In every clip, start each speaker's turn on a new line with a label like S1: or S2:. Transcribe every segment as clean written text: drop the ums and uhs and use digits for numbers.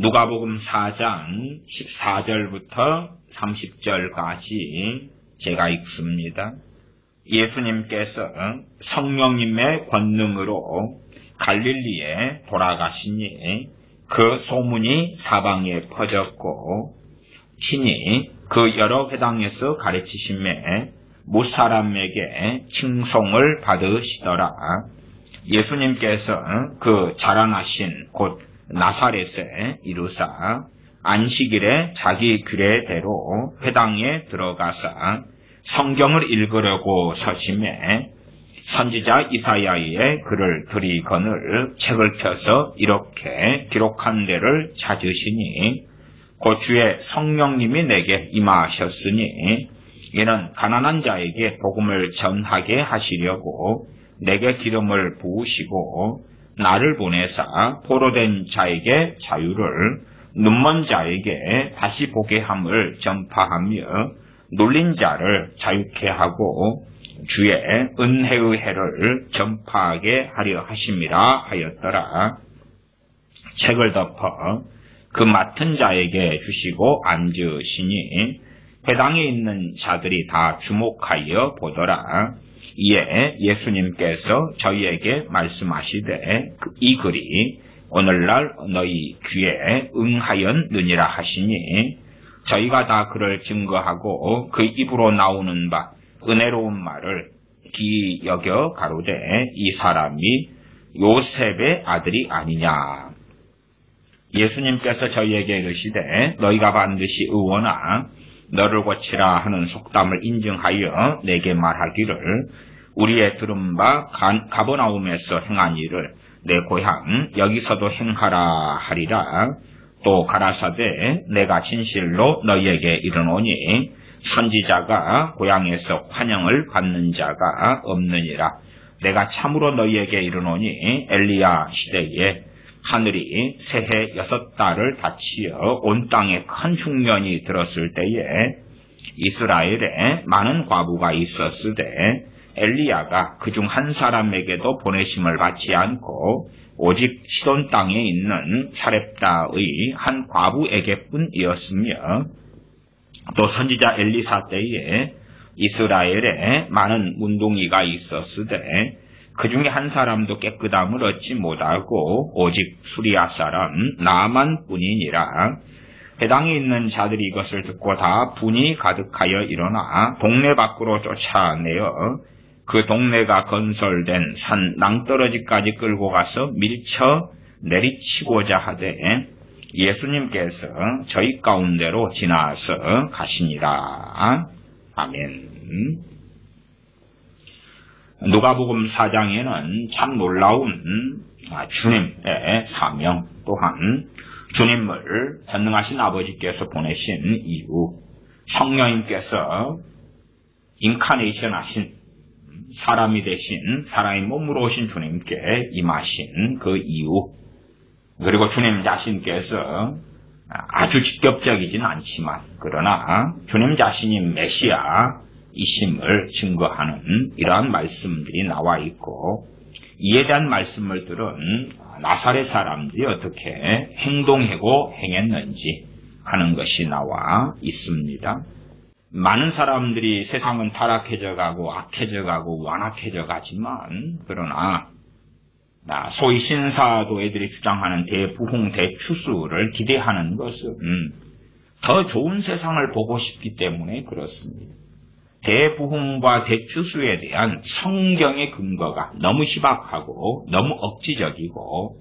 S1: 누가복음 4장 14절부터 30절까지 제가 읽습니다. 예수님께서 성령님의 권능으로 갈릴리에 돌아가시니 그 소문이 사방에 퍼졌고 친히 그 여러 회당에서 가르치심에 무사람에게 칭송을 받으시더라. 예수님께서 그 자라나신 곳 나사렛에 이르사 안식일에 자기 규례대로 회당에 들어가사 성경을 읽으려고 서심에 선지자 이사야의 글을 들이거늘 책을 펴서 이렇게 기록한 데를 찾으시니 곧 주의 성령님이 내게 임하셨으니 이는 가난한 자에게 복음을 전하게 하시려고 내게 기름을 부으시고 나를 보내사 포로된 자에게 자유를 눈먼 자에게 다시 보게 함을 전파하며 눌린 자를 자유케 하고 주의 은혜의 해를 전파하게 하려 하심이라 하였더라. 책을 덮어 그 맡은 자에게 주시고 앉으시니 회당에 있는 자들이 다 주목하여 보더라. 이에 예수님께서 저희에게 말씀하시되 이 글이 오늘날 너희 귀에 응하였느니라 하시니 저희가 다 그를 증거하고 그 입으로 나오는 바 은혜로운 말을 기이 여겨 가로되 이 사람이 요셉의 아들이 아니냐. 예수님께서 저희에게 이르시되 너희가 반드시 의원아 너를 고치라 하는 속담을 인증하여 내게 말하기를 우리의 들은 바 가버나움에서 행한 일을 내 고향 여기서도 행하라 하리라. 또 가라사대 내가 진실로 너희에게 이르노니 선지자가 고향에서 환영을 받는 자가 없느니라. 내가 참으로 너희에게 이르노니 엘리야 시대에 하늘이 새해 6달을 닫히어 온 땅에 큰 흉년이 들었을 때에 이스라엘에 많은 과부가 있었으되 엘리야가 그중 한 사람에게도 보내심을 받지 않고 오직 시돈 땅에 있는 사렙다의 한 과부에게뿐이었으며 또 선지자 엘리사 때에 이스라엘에 많은 문둥이가 있었으되 그 중에 한 사람도 깨끗함을 얻지 못하고 오직 수리아 사람 나만 뿐이니라. 회당에 있는 자들이 이것을 듣고 다 분이 가득하여 일어나 동네 밖으로 쫓아내어 그 동네가 건설된 산 낭떠러지까지 끌고 가서 밀쳐 내리치고자 하되 예수님께서 저희 가운데로 지나서 가시니라. 아멘. 누가복음 4장에는 참 놀라운 주님의 사명 또한 주님을 전능하신 아버지께서 보내신 이유 성령님께서 인카네이션 하신 사람이 되신 사람의 몸으로 오신 주님께 임하신 그 이유 그리고 주님 자신께서 아주 직접적이진 않지만 그러나 주님 자신이 메시아이심을 증거하는 이러한 말씀들이 나와 있고 이에 대한 말씀을 들은 나사렛 사람들이 어떻게 행동하고 행했는지 하는 것이 나와 있습니다. 많은 사람들이 세상은 타락해져 가고 악해져 가고 완악해져 가지만 그러나 소위 신사도애들이 주장하는 대부흥 대추수를 기대하는 것은 더 좋은 세상을 보고 싶기 때문에 그렇습니다. 대부흥과 대추수에 대한 성경의 근거가 너무 희박하고 너무 억지적이고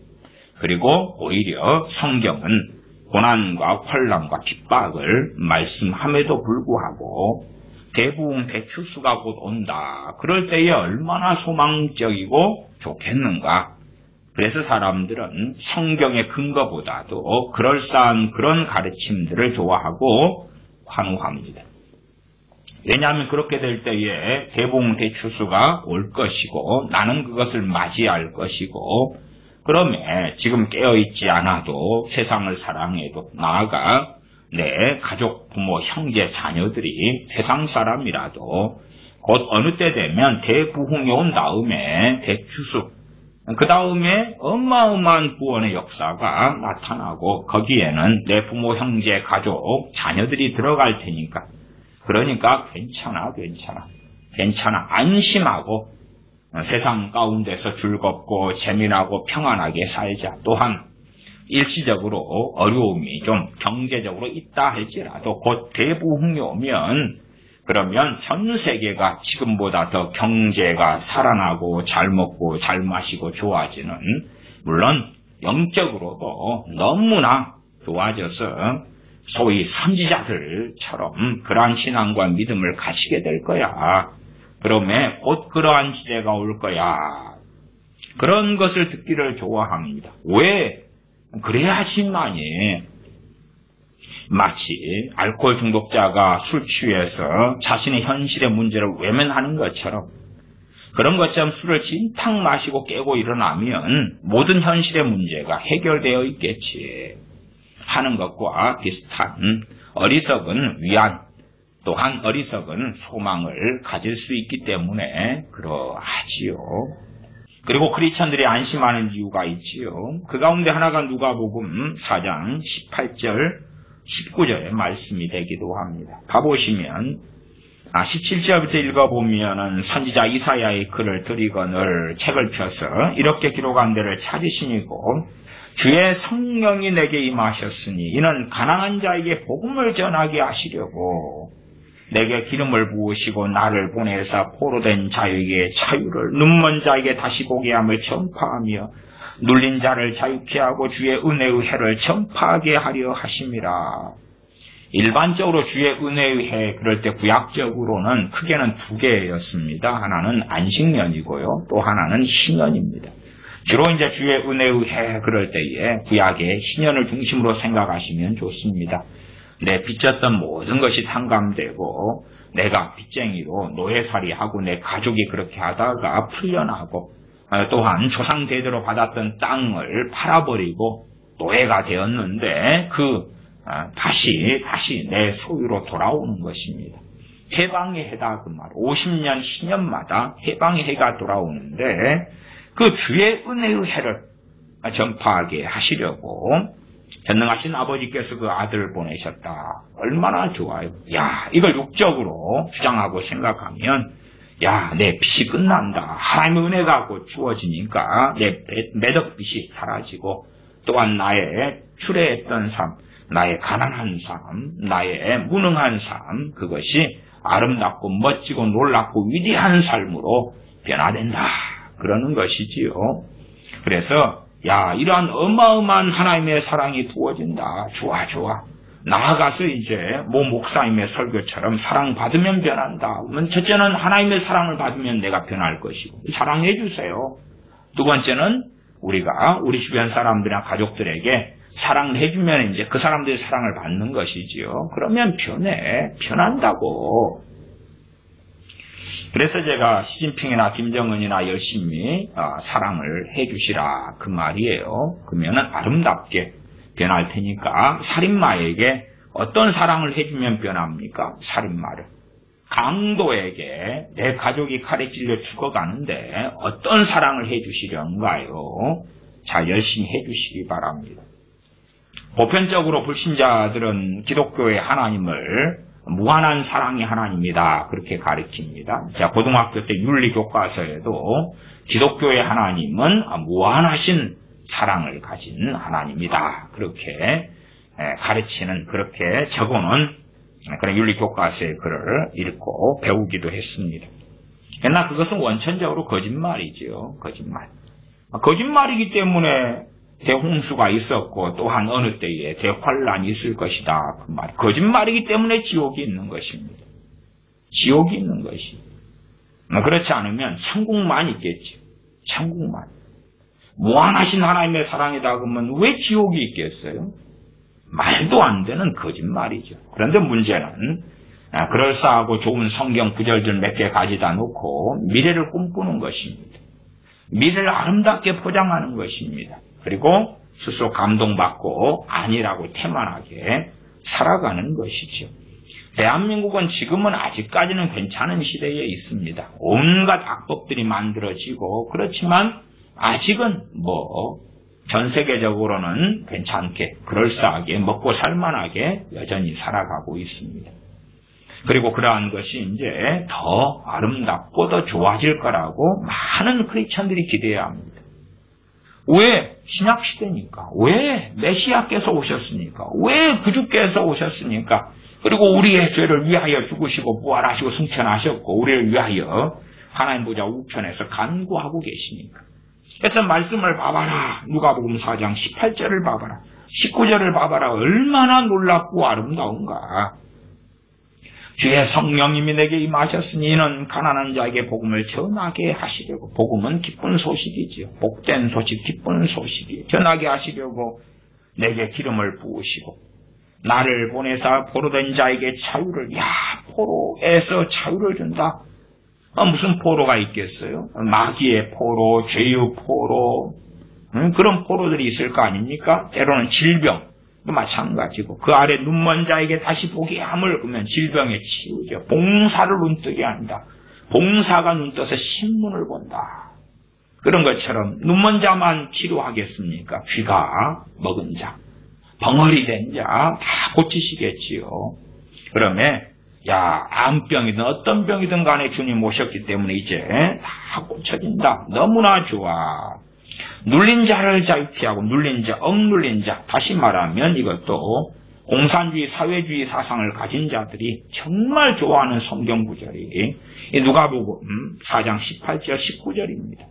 S1: 그리고 오히려 성경은 고난과 환난과 핍박을 말씀함에도 불구하고 대부흥 대추수가 곧 온다. 그럴 때에 얼마나 소망적이고 좋겠는가. 그래서 사람들은 성경의 근거보다도 그럴싸한 그런 가르침들을 좋아하고 환호합니다. 왜냐하면 그렇게 될 때에 대부흥 대추수가 올 것이고 나는 그것을 맞이할 것이고 그러면 지금 깨어있지 않아도 세상을 사랑해도 나아가 내 가족, 부모, 형제, 자녀들이 세상 사람이라도 곧 어느 때 되면 대부흥이 온 다음에 대추수, 그 다음에 어마어마한 구원의 역사가 나타나고 거기에는 내 부모, 형제, 가족, 자녀들이 들어갈 테니까 그러니까 괜찮아 안심하고 세상 가운데서 즐겁고 재미나고 평안하게 살자. 또한 일시적으로 어려움이 좀 경제적으로 있다 할지라도 곧 대부흥이 오면 그러면 전 세계가 지금보다 더 경제가 살아나고 잘 먹고 잘 마시고 좋아지는 물론 영적으로도 너무나 좋아져서 소위 선지자들처럼 그러한 신앙과 믿음을 가지게 될 거야. 그러면 곧 그러한 시대가 올 거야. 그런 것을 듣기를 좋아합니다. 왜? 그래야지만이 마치 알코올 중독자가 술 취해서 자신의 현실의 문제를 외면하는 것처럼 그런 것처럼 술을 진탕 마시고 깨고 일어나면 모든 현실의 문제가 해결되어 있겠지 하는 것과 비슷한 어리석은 위안 또한 어리석은 소망을 가질 수 있기 때문에 그러하지요. 그리고 크리스천들이 안심하는 이유가 있지요. 그 가운데 하나가 누가복음 4장 18절 19절의 말씀이 되기도 합니다. 가보시면 17절부터 읽어보면 선지자 이사야의 글을 들이거늘 책을 펴서 이렇게 기록한 데를 찾으시니고 주의 성령이 내게 임하셨으니 이는 가난한 자에게 복음을 전하게 하시려고 내게 기름을 부으시고 나를 보내사 포로된 자에게 자유를 눈먼 자에게 다시 보게 함을 전파하며 눌린 자를 자유케 하고 주의 은혜의 해를 전파하게 하려 하심이라. 일반적으로 주의 은혜의 해 그럴 때 구약적으로는 크게는 두 개였습니다. 하나는 안식년이고요. 또 하나는 신년입니다. 주로 이제 주의 은혜의 해 그럴 때에 구약의 신년을 중심으로 생각하시면 좋습니다. 내 빚졌던 모든 것이 탕감되고 내가 빚쟁이로 노예살이하고 내 가족이 그렇게 하다가 풀려나고 또한 조상 대대로 받았던 땅을 팔아버리고 노예가 되었는데 다시 내 소유로 돌아오는 것입니다. 해방의 해다 그 말. 50년, 10년마다 해방의 해가 돌아오는데 그 주의 은혜의 해를 전파하게 하시려고 전능하신 아버지께서 그 아들을 보내셨다. 얼마나 좋아요. 이걸 육적으로 주장하고 생각하면 내 빚이 끝난다. 하나님의 은혜가 곧 주어지니까 내 매덕빚이 사라지고 또한 나의 추레했던 삶, 나의 가난한 삶, 나의 무능한 삶 그것이 아름답고 멋지고 놀랍고 위대한 삶으로 변화된다. 그러는 것이지요. 그래서 이러한 어마어마한 하나님의 사랑이 부어진다. 좋아. 나아가서 이제 목사님의 설교처럼 사랑받으면 변한다. 첫째는 하나님의 사랑을 받으면 내가 변할 것이고 사랑해 주세요. 두 번째는 우리가 우리 주변 사람들이나 가족들에게 사랑을 해주면 이제 그 사람들의 사랑을 받는 것이지요. 그러면 변한다고. 그래서 제가 시진핑이나 김정은이나 열심히 사랑을 해주시라 그 말이에요. 그러면은 아름답게 변할 테니까 살인마에게 어떤 사랑을 해주면 변합니까? 살인마를. 강도에게 내 가족이 칼에 찔려 죽어가는데 어떤 사랑을 해주시려는가요? 자, 열심히 해주시기 바랍니다. 보편적으로 불신자들은 기독교의 하나님을 무한한 사랑이 하나님이다 그렇게 가르칩니다. 자, 고등학교 때 윤리교과서에도 기독교의 하나님은 무한하신 사랑을 가진 하나님이다 그렇게 가르치는 그렇게 적어놓은 그런 윤리교과서의 글을 읽고 배우기도 했습니다. 그러나 그것은 원천적으로 거짓말이죠. 거짓말이기 때문에 대홍수가 있었고 또한 어느 때에 대환란이 있을 것이다. 그 말. 거짓말이기 때문에 지옥이 있는 것입니다. 지옥이 있는 것이. 그렇지 않으면 천국만 있겠죠. 천국만. 무한하신 하나님의 사랑이다 그러면 왜 지옥이 있겠어요? 말도 안 되는 거짓말이죠. 그런데 문제는 그럴싸하고 좋은 성경 구절들 몇 개 가져다 놓고 미래를 꿈꾸는 것입니다. 미래를 아름답게 포장하는 것입니다. 그리고 스스로 감동받고 아니라고 태만하게 살아가는 것이죠. 대한민국은 지금은 아직까지는 괜찮은 시대에 있습니다. 온갖 악법들이 만들어지고 그렇지만 아직은 전 세계적으로는 괜찮게, 그럴싸하게, 먹고 살만하게 여전히 살아가고 있습니다. 그리고 그러한 것이 이제 더 아름답고 더 좋아질 거라고 많은 크리스천들이 기대해야 합니다. 왜? 신약시대니까. 왜? 메시아께서 오셨으니까. 왜 구주께서 오셨으니까. 그리고 우리의 죄를 위하여 죽으시고 부활하시고 승천하셨고 우리를 위하여 하나님 보좌 우편에서 간구하고 계시니까. 그래서 말씀을 봐봐라. 누가복음 4장 18절을 봐봐라. 19절을 봐봐라. 얼마나 놀랍고 아름다운가. 주의 성령님이 내게 임하셨으니 이는 가난한 자에게 복음을 전하게 하시려고. 복음은 기쁜 소식이지요. 복된 소식, 기쁜 소식이 전하게 하시려고 내게 기름을 부으시고 나를 보내사 포로된 자에게 자유를, 포로에서 자유를 준다. 무슨 포로가 있겠어요? 마귀의 포로, 죄의 포로, 그런 포로들이 있을 거 아닙니까? 때로는 질병, 마찬가지고 그 아래 눈먼 자에게 다시 보게 함을, 그러면 질병에 치유죠. 봉사를 눈뜨게 한다. 봉사가 눈떠서 신문을 본다. 그런 것처럼 눈먼 자만 치료하겠습니까? 귀가 먹은 자, 벙어리 된 자 다 고치시겠지요. 그러면 암병이든 어떤 병이든 간에 주님 오셨기 때문에 이제 다 고쳐진다. 너무나 좋아. 눌린 자를 자유케 하고 눌린 자, 억눌린 자. 다시 말하면 이것도 공산주의, 사회주의 사상을 가진 자들이 정말 좋아하는 성경 구절이 누가복음 4장 18절, 19절입니다.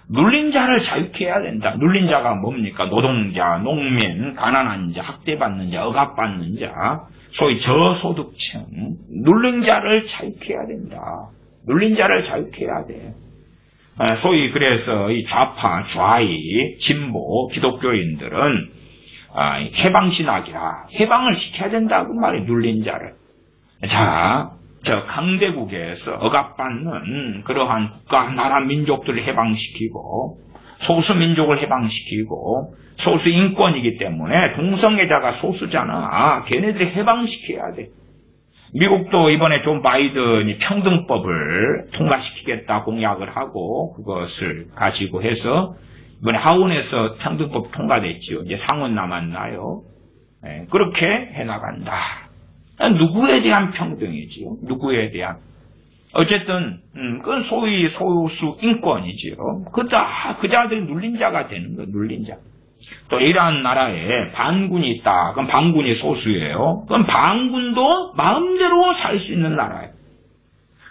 S1: 눌린 자를 자유케 해야 된다. 눌린 자가 뭡니까? 노동자, 농민, 가난한 자, 학대받는 자, 억압받는 자, 소위 저소득층, 눌린 자를 자유케 해야 된다. 눌린 자를 자유케 해야 돼. 소위 그래서 이 좌파, 좌익, 진보, 기독교인들은 해방신학이라 해방을 시켜야 된다고 말해. 눌린 자를. 저 강대국에서 억압받는 그러한 국가, 나라, 민족들을 해방시키고 소수민족을 해방시키고 소수인권이기 때문에 동성애자가 소수잖아. 걔네들이 해방시켜야 돼. 미국도 이번에 존 바이든이 평등법을 통과시키겠다 공약을 하고 그것을 가지고 해서 이번에 하원에서 평등법 통과됐죠. 이제 상원 남았나요? 그렇게 해나간다. 누구에 대한 평등이지요? 누구에 대한? 어쨌든 그건 소위 소수 인권이지요. 그 자들이 눌린 자가 되는 거예요. 눌린 자. 또 이러한 나라에 반군이 있다. 그럼 반군이 소수예요. 그럼 반군도 마음대로 살 수 있는 나라예요.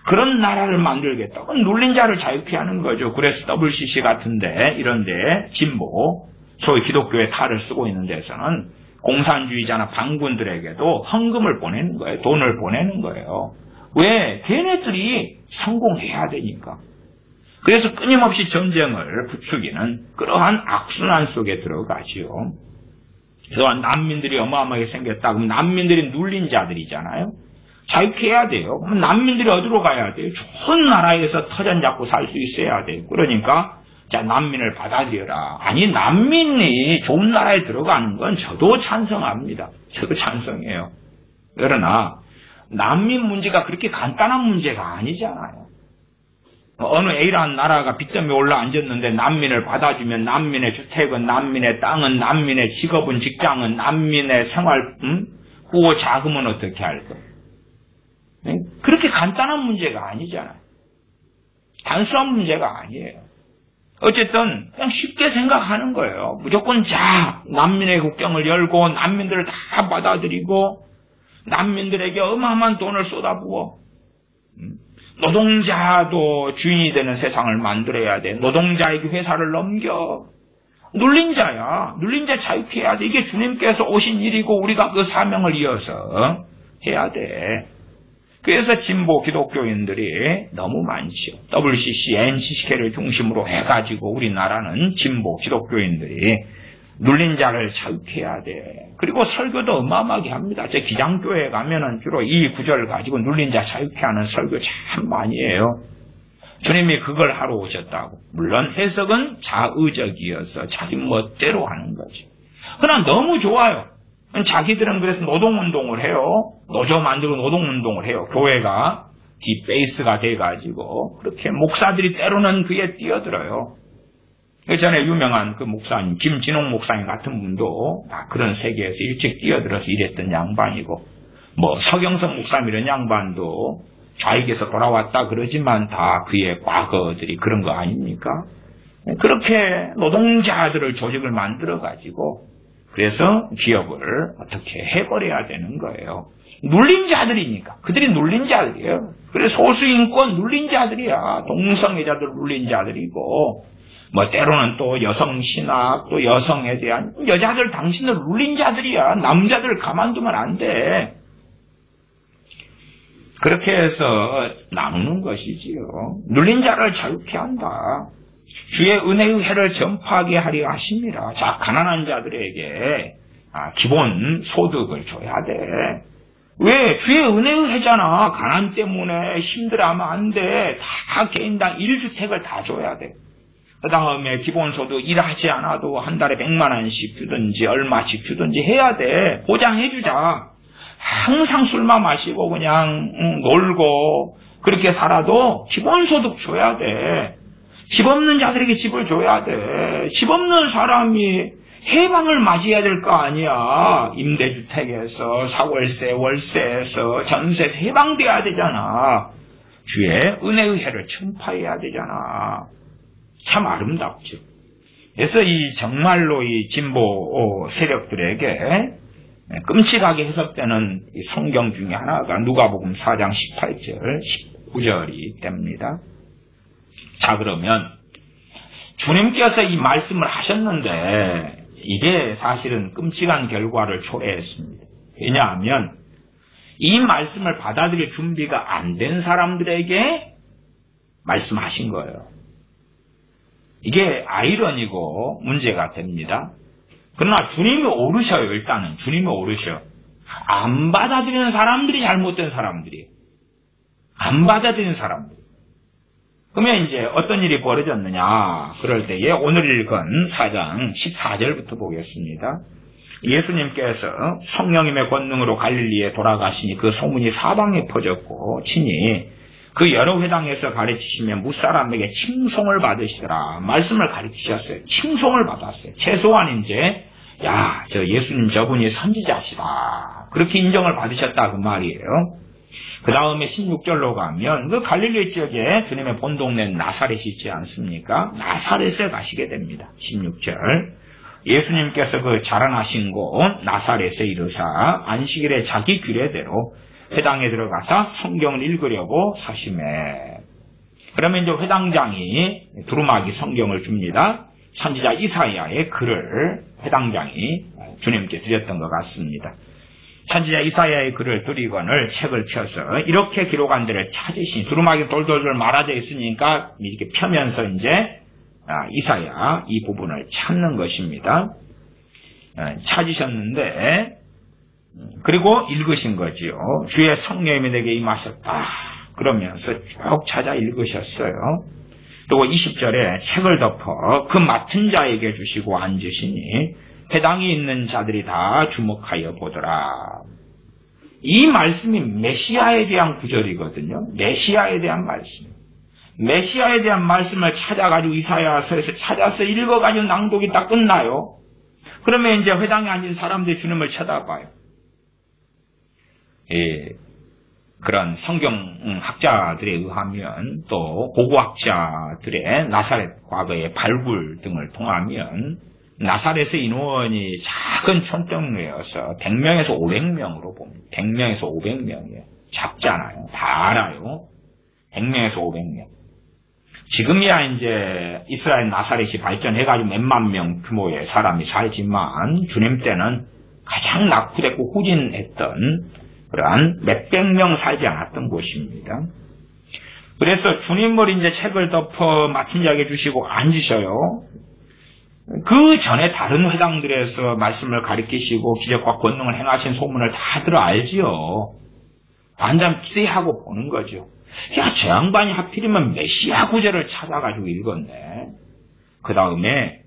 S1: 그런 나라를 만들겠다. 그건 눌린 자를 자유케 하는 거죠. 그래서 WCC 같은데 이런데 진보, 소위 기독교의 탈을 쓰고 있는 데서는 공산주의자나 반군들에게도 헌금을 보내는 거예요. 돈을 보내는 거예요. 왜? 걔네들이 성공해야 되니까. 그래서 끊임없이 전쟁을 부추기는 그러한 악순환 속에 들어가지요. 또한 난민들이 어마어마하게 생겼다. 그럼 난민들이 눌린 자들이잖아요. 자유케 해야 돼요. 그럼 난민들이 어디로 가야 돼요? 좋은 나라에서 터전 잡고 살 수 있어야 돼요. 그러니까 난민을 받아들여라. 아니, 난민이 좋은 나라에 들어가는 건 저도 찬성합니다. 저도 찬성해요. 그러나 난민 문제가 그렇게 간단한 문제가 아니잖아요. 어느 A라는 나라가 빚 때문에 올라앉았는데 난민을 받아주면 난민의 주택은, 난민의 땅은, 난민의 직업은, 직장은, 난민의 생활, 구호 자금은 어떻게 할 거예요? 그렇게 간단한 문제가 아니잖아요. 단순한 문제가 아니에요. 어쨌든 그냥 쉽게 생각하는 거예요. 무조건 난민의 국경을 열고 난민들을 다 받아들이고 난민들에게 어마어마한 돈을 쏟아부어 노동자도 주인이 되는 세상을 만들어야 돼. 노동자에게 회사를 넘겨. 눌린 자야. 눌린 자 자유케 해야 돼. 이게 주님께서 오신 일이고 우리가 그 사명을 이어서 해야 돼. 그래서 진보 기독교인들이 너무 많죠. WCC, NCCK를 중심으로 해가지고 우리나라는 진보 기독교인들이 눌린 자를 자유케 해야 돼. 그리고 설교도 어마어마하게 합니다. 제 기장교회에 가면은 주로 이 구절을 가지고 눌린 자 자유케 하는 설교 참 많이 해요. 주님이 그걸 하러 오셨다고. 물론 해석은 자의적이어서 자기 멋대로 하는 거지. 그러나 너무 좋아요. 자기들은 그래서 노동운동을 해요. 노조 만들고 노동운동을 해요. 교회가 뒷베이스가 돼가지고 그렇게 목사들이 때로는 그에 뛰어들어요. 그 전에 유명한 그 목사님, 김진홍 목사님 같은 분도 그런 세계에서 일찍 뛰어들어서 일했던 양반이고, 뭐 서경석 목사님 이런 양반도 좌익에서 돌아왔다 그러지만 다 그의 과거들이 그런 거 아닙니까? 그렇게 노동자들을 조직을 만들어가지고 그래서 기업을 어떻게 해버려야 되는 거예요. 눌린 자들이니까. 그들이 눌린 자들이에요. 그래서 소수인권 눌린 자들이야. 동성애자들 눌린 자들이고, 뭐 때로는 또 여성 신학, 또 여성에 대한 여자들 당신들 눌린 자들이야. 남자들 가만두면 안 돼. 그렇게 해서 나누는 것이지요. 눌린 자를 자유케 한다. 주의 은혜의 해를 전파하게 하려 하십니다. 자, 가난한 자들에게 기본 소득을 줘야 돼. 왜? 주의 은혜의 해잖아. 가난 때문에 힘들어하면 안 돼. 다 개인당 1주택을 다 줘야 돼. 그 다음에 기본소득 일하지 않아도 한 달에 100만 원씩 주든지 얼마씩 주든지 해야 돼. 보장해주자. 항상 술만 마시고 그냥 놀고 그렇게 살아도 기본소득 줘야 돼. 집 없는 자들에게 집을 줘야 돼. 집 없는 사람이 해방을 맞이해야 될 거 아니야. 임대주택에서 사월세, 월세에서 전세에서 해방돼야 되잖아. 주의 은혜의 해를 전파해야 되잖아. 참 아름답죠. 그래서 정말로 이 진보 세력들에게 끔찍하게 해석되는 이 성경 중에 하나가 누가복음 4장 18절, 19절이 됩니다. 자, 그러면 주님께서 이 말씀을 하셨는데 이게 사실은 끔찍한 결과를 초래했습니다. 왜냐하면 이 말씀을 받아들일 준비가 안 된 사람들에게 말씀하신 거예요. 이게 아이러니고 문제가 됩니다. 그러나 주님이 오르셔요. 일단은 주님이 오르셔. 안 받아들이는 사람들이 잘못된 사람들이에요. 안 받아들이는 사람들. 그러면 이제 어떤 일이 벌어졌느냐. 그럴 때에 오늘 읽은 4장 14절부터 보겠습니다. 예수님께서 성령님의 권능으로 갈릴리에 돌아가시니 그 소문이 사방에 퍼졌고 친히 그 여러 회당에서 가르치시며 무사람에게 칭송을 받으시더라. 말씀을 가르치셨어요. 칭송을 받았어요. 최소한 이제 저 예수님 저분이 선지자시다. 그렇게 인정을 받으셨다 그 말이에요. 그 다음에 16절로 가면 그 갈릴리 지역에 주님의 본동네 나사렛이 있지 않습니까? 나사렛에 가시게 됩니다. 16절. 예수님께서 그 자라나신 곳 나사렛에 이르사 안식일에 자기 규례대로 회당에 들어가서 성경을 읽으려고 서심해. 그러면 이제 회당장이 두루마기 성경을 줍니다. 선지자 이사야의 글을 회당장이 주님께 드렸던 것 같습니다. 선지자 이사야의 글을 드리거늘 책을 펴서 이렇게 기록한 데를 찾으시니 두루마기 돌돌돌 말아져 있으니까 이렇게 펴면서 이제 이사야 이 부분을 찾는 것입니다. 찾으셨는데 그리고 읽으신 거지요. 주의 성령이 내게 임하셨다. 그러면서 쭉 찾아 읽으셨어요. 그리고 20절에 책을 덮어 그 맡은 자에게 주시고 앉으시니 회당이 있는 자들이 다 주목하여 보더라. 이 말씀이 메시아에 대한 구절이거든요. 메시아에 대한 말씀. 메시아에 대한 말씀을 찾아가지고 이사야서에서 찾아서 읽어가지고 낭독이 딱 끝나요. 그러면 이제 회당에 앉은 사람들이 주님을 쳐다봐요. 그런 성경학자들에 의하면 또 고고학자들의 나사렛 과거의 발굴 등을 통하면 나사렛의 인원이 작은 촌동네여서 100명에서 500명으로 봅니다. 100명에서 500명이에요. 작잖아요. 다 알아요. 100명에서 500명. 지금이야 이제 이스라엘 나사렛이 발전해가지고 몇만 명 규모의 사람이 살지만 주님 때는 가장 낙후됐고 후진했던 그러한 몇백 명 살지 않았던 곳입니다. 그래서 주님을 이제 책을 덮어 맡은 자에게 주시고 앉으셔요. 그 전에 다른 회당들에서 말씀을 가르치시고 기적과 권능을 행하신 소문을 다들 알지요. 완전 기대하고 보는 거죠. 야, 저 양반이 하필이면 메시아 구절을 찾아가지고 읽었네. 그 다음에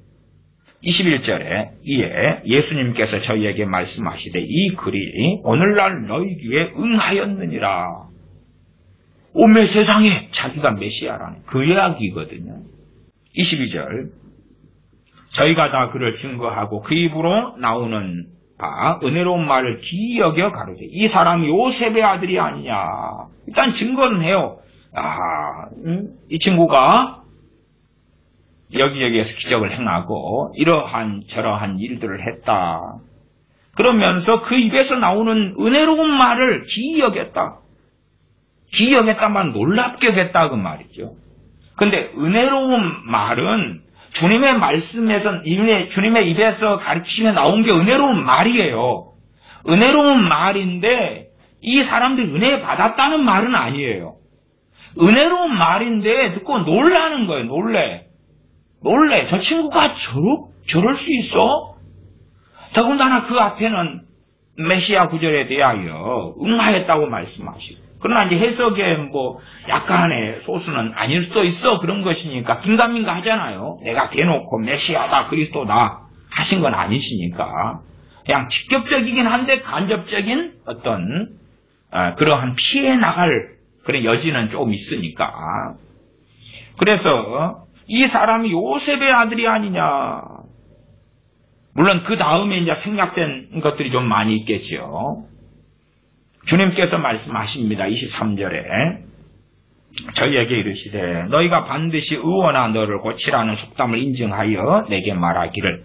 S1: 21절에 이에 예수님께서 저희에게 말씀하시되 이 글이 오늘날 너희 귀에 응하였느니라. 오메 세상에 자기가 메시아라는 그 이야기거든요. 22절 저희가 다 그를 증거하고 그 입으로 나오는 바 은혜로운 말을 기이 여겨 가로되 이 사람이 요셉의 아들이 아니냐. 일단 증거는 해요. 이 친구가 여기저기에서 기적을 행하고 이러한 저러한 일들을 했다. 그러면서 그 입에서 나오는 은혜로운 말을 기이 여겼다. 기이 여겼다만 놀랍게 여겼다 그 말이죠. 근데 은혜로운 말은 주님의 말씀에서 주님의 입에서 가르치며 나온 게 은혜로운 말이에요. 은혜로운 말인데 이 사람들이 은혜 받았다는 말은 아니에요. 은혜로운 말인데 듣고 놀라는 거예요. 놀래. 저 친구가 저럴 수 있어? 더군다나 그 앞에는 메시아 구절에 대하여 응하였다고 말씀하시고. 그러나 이제 해석에 약간의 소수는 아닐 수도 있어. 그런 것이니까 긴가민가 하잖아요. 내가 대놓고 메시아다 그리스도다 하신 건 아니시니까. 그냥 직접적이긴 한데 간접적인 어떤 그러한 피해 나갈 그런 여지는 좀 있으니까. 그래서 이 사람이 요셉의 아들이 아니냐. 물론 그 다음에 이제 생략된 것들이 좀 많이 있겠죠. 주님께서 말씀하십니다. 23절에 저희에게 이르시되 너희가 반드시 의원아 너를 고치라는 속담을 인증하여 내게 말하기를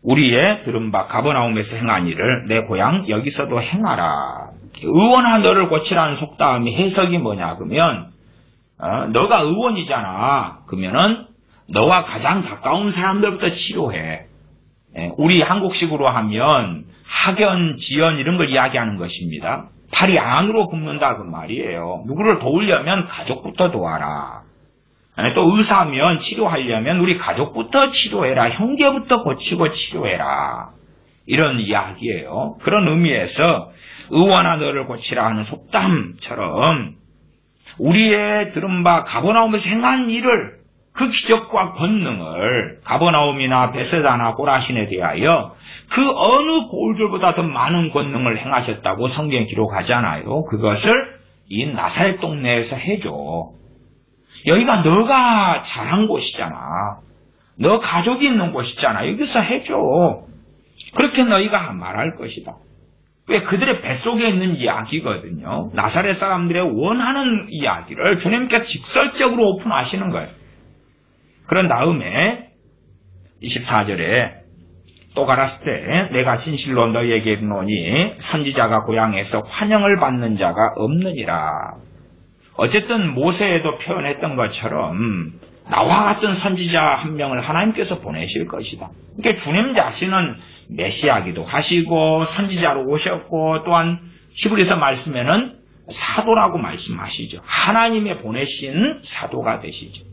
S1: 우리의 들은 바 가버나움에서 행한 일을 내 고향 여기서도 행하라. 의원아 너를 고치라는 속담의 해석이 뭐냐 그러면 너가 의원이잖아. 그러면은 너와 가장 가까운 사람들부터 치료해. 우리 한국식으로 하면 학연, 지연 이런 걸 이야기하는 것입니다. 팔이 안으로 굽는다 그 말이에요. 누구를 도우려면 가족부터 도와라. 또 의사면 치료하려면 우리 가족부터 치료해라. 형제부터 고치고 치료해라. 이런 이야기예요. 그런 의미에서 의원아 너를 고치라 하는 속담처럼 우리의 들은 바 가버나움에서 행한 일을 그 기적과 권능을 가버나움이나 베세다나 고라신에 대하여 그 어느 고을들보다 더 많은 권능을 행하셨다고 성경에 기록하잖아요. 그것을 이 나사렛 동네에서 해줘. 여기가 너가 자란 곳이잖아. 너 가족이 있는 곳이잖아. 여기서 해줘. 그렇게 너희가 말할 것이다. 왜 그들의 뱃속에 있는 이야기거든요. 나사렛 사람들의 원하는 이야기를 주님께서 직설적으로 오픈하시는 거예요. 그런 다음에 24절에 또 가라스 때 내가 진실로 너희에게 이르노니 선지자가 고향에서 환영을 받는 자가 없느니라. 어쨌든 모세에도 표현했던 것처럼 나와 같은 선지자 한 명을 하나님께서 보내실 것이다. 그러니까 주님 자신은 메시아기도 하시고 선지자로 오셨고 또한 히브리서 말씀에는 사도라고 말씀하시죠. 하나님의 보내신 사도가 되시죠.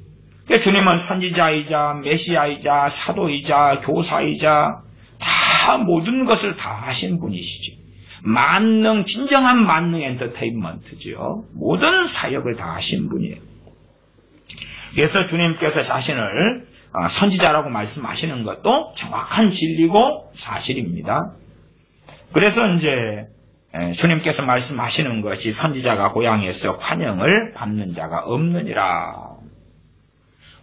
S1: 그러니까 주님은 선지자이자 메시아이자 사도이자 교사이자 다 모든 것을 다 하신 분이시죠. 만능, 진정한 만능 엔터테인먼트죠. 모든 사역을 다 하신 분이에요. 그래서 주님께서 자신을 선지자라고 말씀하시는 것도 정확한 진리고 사실입니다. 그래서 이제 주님께서 말씀하시는 것이 선지자가 고향에서 환영을 받는 자가 없느니라.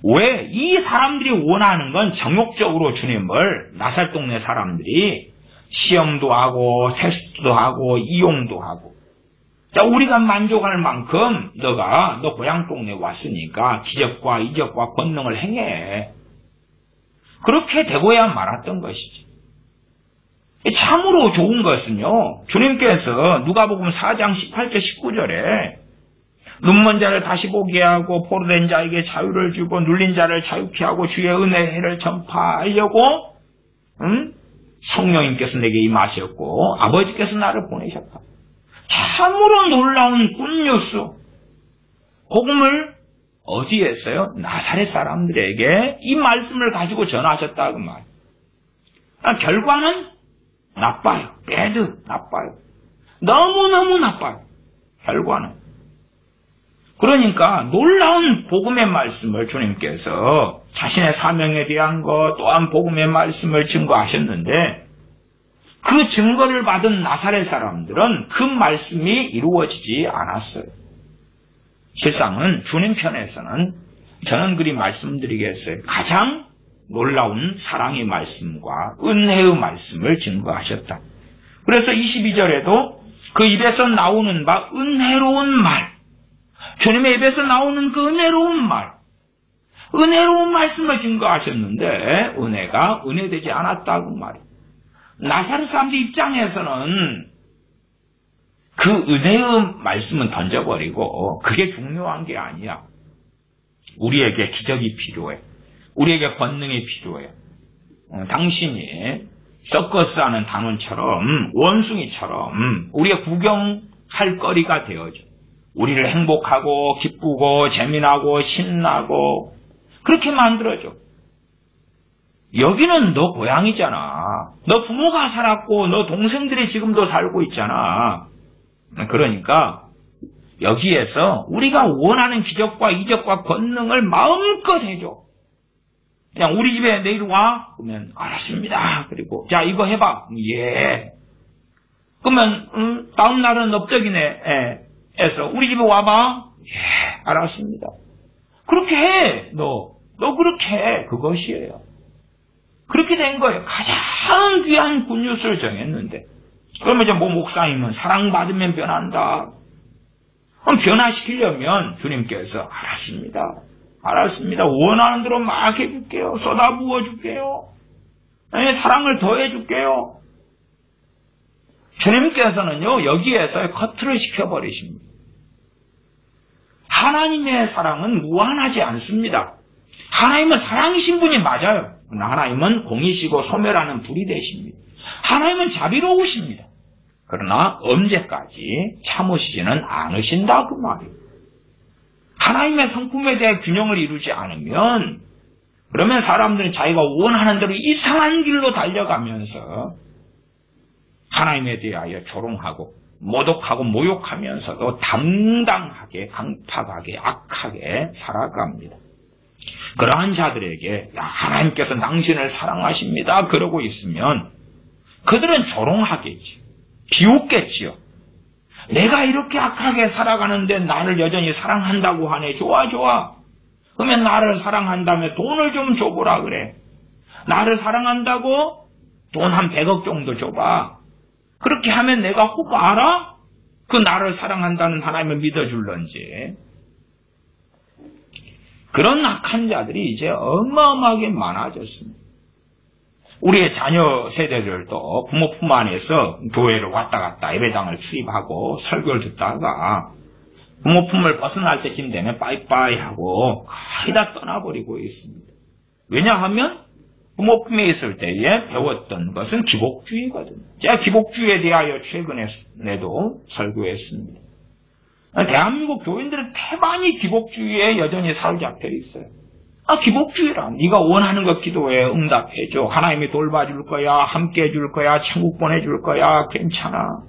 S1: 왜? 이 사람들이 원하는 건 정욕적으로 주님을 나사렛 동네 사람들이 시험도 하고 테스트도 하고 이용도 하고 자, 우리가 만족할 만큼 너 고향 동네에 왔으니까 기적과 이적과 권능을 행해. 그렇게 되고야 말았던 것이지. 참으로 좋은 것은요. 주님께서 누가복음 4장 18절 19절에 눈먼 자를 다시 보게 하고 포로된 자에게 자유를 주고 눌린 자를 자유케 하고 주의 은혜의 해를 전파하려고 성령님께서 내게 임하셨고 아버지께서 나를 보내셨다. 참으로 놀라운 굿뉴스. 복음을 어디에 했어요? 나사렛 사람들에게 이 말씀을 가지고 전하셨다 그 말. 결과는 나빠요. 나빠요. 너무너무 나빠요. 결과는. 그러니까 놀라운 복음의 말씀을 주님께서 자신의 사명에 대한 것 또한 복음의 말씀을 증거하셨는데 그 증거를 받은 나사렛 사람들은 그 말씀이 이루어지지 않았어요. 실상은 주님 편에서는 저는 그리 말씀드리겠어요. 가장 놀라운 사랑의 말씀과 은혜의 말씀을 증거하셨다. 그래서 22절에도 그 입에서 나오는 바 은혜로운 말, 주님의 입에서 나오는 그 은혜로운 말, 은혜로운 말씀을 증거하셨는데 은혜가 은혜되지 않았다고 말이에요. 나사렛 사람들 입장에서는 그 은혜의 말씀은 던져버리고 그게 중요한 게 아니야. 우리에게 기적이 필요해. 우리에게 권능이 필요해. 당신이 서커스 하는 단원처럼 원숭이처럼 우리의 구경할 거리가 되어줘. 우리를 행복하고 기쁘고 재미나고 신나고 그렇게 만들어줘. 여기는 너 고향이잖아. 너 부모가 살았고 너 동생들이 지금도 살고 있잖아. 그러니까 여기에서 우리가 원하는 기적과 이적과 권능을 마음껏 해줘. 그냥 우리 집에 내일 와? 그러면 알았습니다. 그리고 자 이거 해봐. 예. 그러면 다음 날은 넙적이네. 해서 우리 집에 와봐. 예. 알았습니다. 그렇게 해. 너 그렇게 해. 그것이에요. 그렇게 된 거예요. 가장 귀한 굿뉴스를 정했는데 그러면 이제 목사님은 사랑받으면 변한다. 그럼 변화시키려면 주님께서 알았습니다. 원하는 대로 막 해줄게요. 쏟아부어 줄게요. 사랑을 더해줄게요. 주님께서는요 여기에서 커트를 시켜버리십니다. 하나님의 사랑은 무한하지 않습니다. 하나님은 사랑이신 분이 맞아요. 그러나 하나님은 공이시고 소멸하는 불이 되십니다. 하나님은 자비로우십니다. 그러나 언제까지 참으시지는 않으신다 그 말이에요. 하나님의 성품에 대해 균형을 이루지 않으면 그러면 사람들은 자기가 원하는 대로 이상한 길로 달려가면서 하나님에 대하여 조롱하고 모독하고 모욕하면서도 당당하게 강팍하게 악하게 살아갑니다. 그러한 자들에게 하나님께서 당신을 사랑하십니다 그러고 있으면 그들은 조롱하겠지. 비웃겠지요. 내가 이렇게 악하게 살아가는데 나를 여전히 사랑한다고 하네. 좋아. 그러면 나를 사랑한다며 돈을 좀 줘보라 그래. 나를 사랑한다고 돈 한 100억 정도 줘봐. 그렇게 하면 내가 혹 알아? 그 나를 사랑한다는 하나님을 믿어줄런지. 그런 악한 자들이 이제 어마어마하게 많아졌습니다. 우리의 자녀 세대들도 부모 품 안에서 교회를 왔다 갔다 예배당을 출입하고 설교를 듣다가 부모 품을 벗어날 때쯤 되면 빠이빠이 하고 거의 다 떠나버리고 있습니다. 왜냐하면 부모 품에 있을 때에 배웠던 것은 기복주의거든요. 제가 기복주의에 대하여 최근에도 설교했습니다. 대한민국 교인들은 태반이 기복주의에 여전히 사로잡혀 있어요. 기복주의란 네가 원하는 것 기도해 응답해줘. 하나님이 돌봐줄 거야. 함께 해줄 거야. 천국 보내줄 거야. 괜찮아.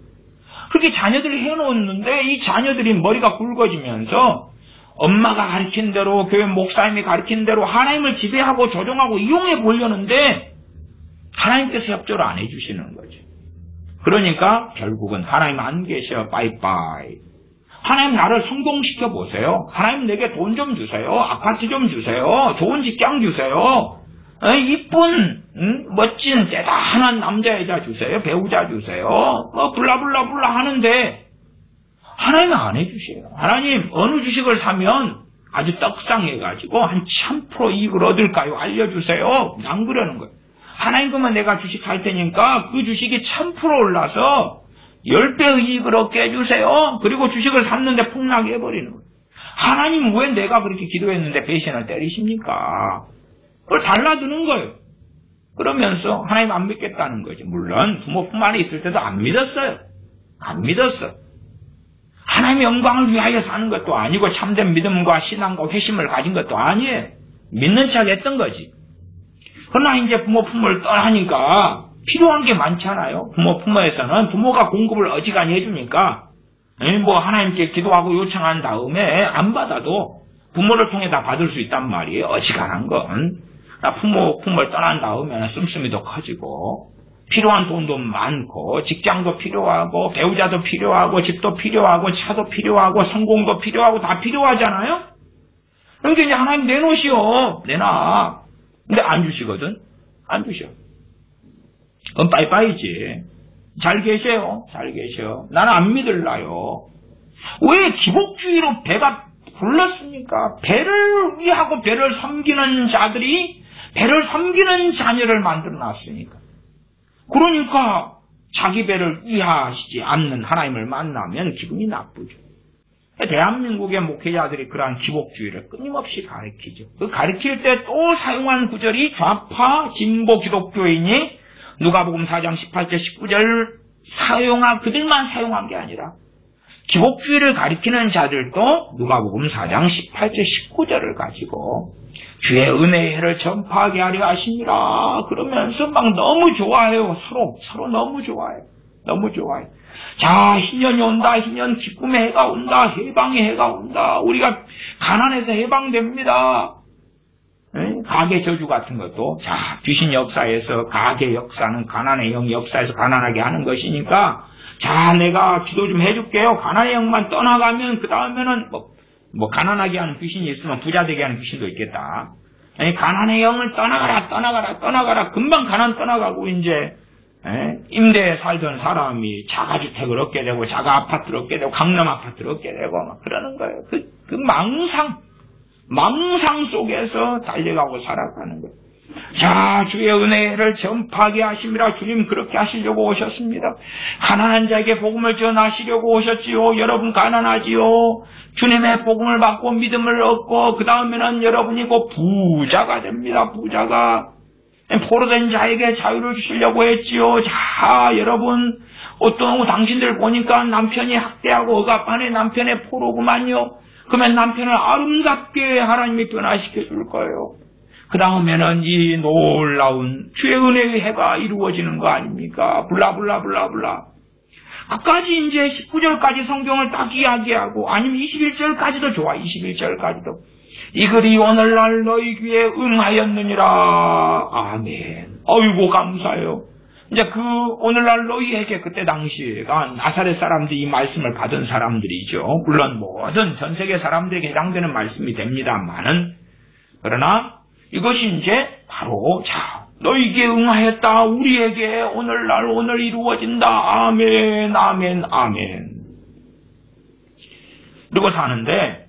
S1: 그렇게 자녀들이 해놓는데 이 자녀들이 머리가 굵어지면서 엄마가 가르친 대로 교회 목사님이 가르친 대로 하나님을 지배하고 조종하고 이용해 보려는데 하나님께서 협조를 안 해주시는 거죠. 그러니까 결국은 하나님 안 계셔. 빠이빠이. 하나님 나를 성공시켜 보세요. 하나님 내게 돈 좀 주세요. 아파트 좀 주세요. 좋은 직장 주세요. 이쁜 멋진 대단한 남자여자 주세요. 배우자 주세요. 블라블라블라 하는데 하나님은 안 해주셔요. 하나님 어느 주식을 사면 아주 떡상해가지고 한 1000% 이익을 얻을까요? 알려주세요. 안 그러는 거예요. 하나님 그러면 내가 주식 살 테니까 그 주식이 1000% 올라서 10배의 이익을 얻게 해주세요. 그리고 주식을 샀는데 폭락해 버리는 거예요. 하나님 왜 내가 그렇게 기도했는데 배신을 때리십니까? 그걸 달라드는 거예요. 그러면서 하나님 안 믿겠다는 거죠. 물론 부모 품 안에 있을 때도 안 믿었어요. 안 믿었어. 하나님의 영광을 위하여 사는 것도 아니고 참된 믿음과 신앙과 회심을 가진 것도 아니에요. 믿는 척 했던 거지. 그러나 이제 부모 품을 떠나니까 필요한 게 많잖아요. 부모 품에서는 부모가 공급을 어지간히 해주니까 하나님께 기도하고 요청한 다음에 안 받아도 부모를 통해 다 받을 수 있단 말이에요. 어지간한 건. 부모 품을 떠난 다음에는 씀씀이도 커지고 필요한 돈도 많고 직장도 필요하고 배우자도 필요하고 집도 필요하고 차도 필요하고 성공도 필요하고 다 필요하잖아요. 그러니까 이제 하나님 내놓으시오. 내놔. 근데 안 주시거든? 안 주셔. 그럼 빠이빠이지. 잘 계세요. 잘 계셔. 나는 안 믿을라요. 왜 기복주의로 배가 불렀습니까? 배를 위하고 배를 섬기는 자들이 배를 섬기는 자녀를 만들어 놨으니까. 그러니까 자기 배를 위하시지 않는 하나님을 만나면 기분이 나쁘죠. 대한민국의 목회자들이 그러한 기복주의를 끊임없이 가르치죠. 그 가르칠 때 또 사용한 구절이 좌파 진보 기독교인이 누가복음 4장 18절 19절 그들만 사용한 게 아니라 기복주의를 가리키는 자들도 누가복음 4장 18절 19절을 가지고 주의 은혜의 해를 전파하게 하려 하십니다. 그러면서 막 너무 좋아해요. 서로 너무 좋아해요. 너무 좋아해요. 자, 희년이 온다. 희년 기쁨의 해가 온다. 해방의 해가 온다. 우리가 가난해서 해방됩니다. 가계 저주 같은 것도 자, 귀신 역사에서 가계 역사는 가난의 영 역사에서 가난하게 하는 것이니까 자, 내가 기도 좀 해줄게요. 가난의 영만 떠나가면 그 다음에는 뭐 가난하게 하는 귀신이 있으면 부자 되게 하는 귀신도 있겠다. 아니, 가난의 영을 떠나가라. 금방 가난 떠나가고 이제 임대에 살던 사람이 자가주택을 얻게 되고 자가 아파트를 얻게 되고 강남 아파트를 얻게 되고 막 그러는 거예요. 그 망상 속에서 달려가고 살아가는 거예요. 자, 주의 은혜를 전파하게 하심이라. 주님 그렇게 하시려고 오셨습니다. 가난한 자에게 복음을 전하시려고 오셨지요. 여러분 가난하지요. 주님의 복음을 받고 믿음을 얻고 그 다음에는 여러분이 곧 부자가 됩니다. 부자가. 포로된 자에게 자유를 주시려고 했지요. 자, 여러분 어떤 당신들 보니까 남편이 학대하고 억압하는 남편의 포로구만요. 그러면 남편을 아름답게 하나님이 변화시켜 줄 거예요. 그 다음에는 이 놀라운 주의 은혜의 해가 이루어지는 거 아닙니까? 블라블라블라블라. 아까지 이제 19절까지 성경을 딱 이야기하고 아니면 21절까지도 좋아. 21절까지도. 이 글이 오늘날 너희 귀에 응하였느니라. 아멘. 어이고 감사해요. 이제 그 오늘날 너희에게 그때 당시가 나사렛 사람들이 이 말씀을 받은 사람들이죠. 물론 모든 전 세계 사람들에게 해당되는 말씀이 됩니다만은 그러나 이것이 이제 바로 자 너희에게 응하였다. 우리에게 오늘 이루어진다. 아멘 아멘 아멘. 그리고 사는데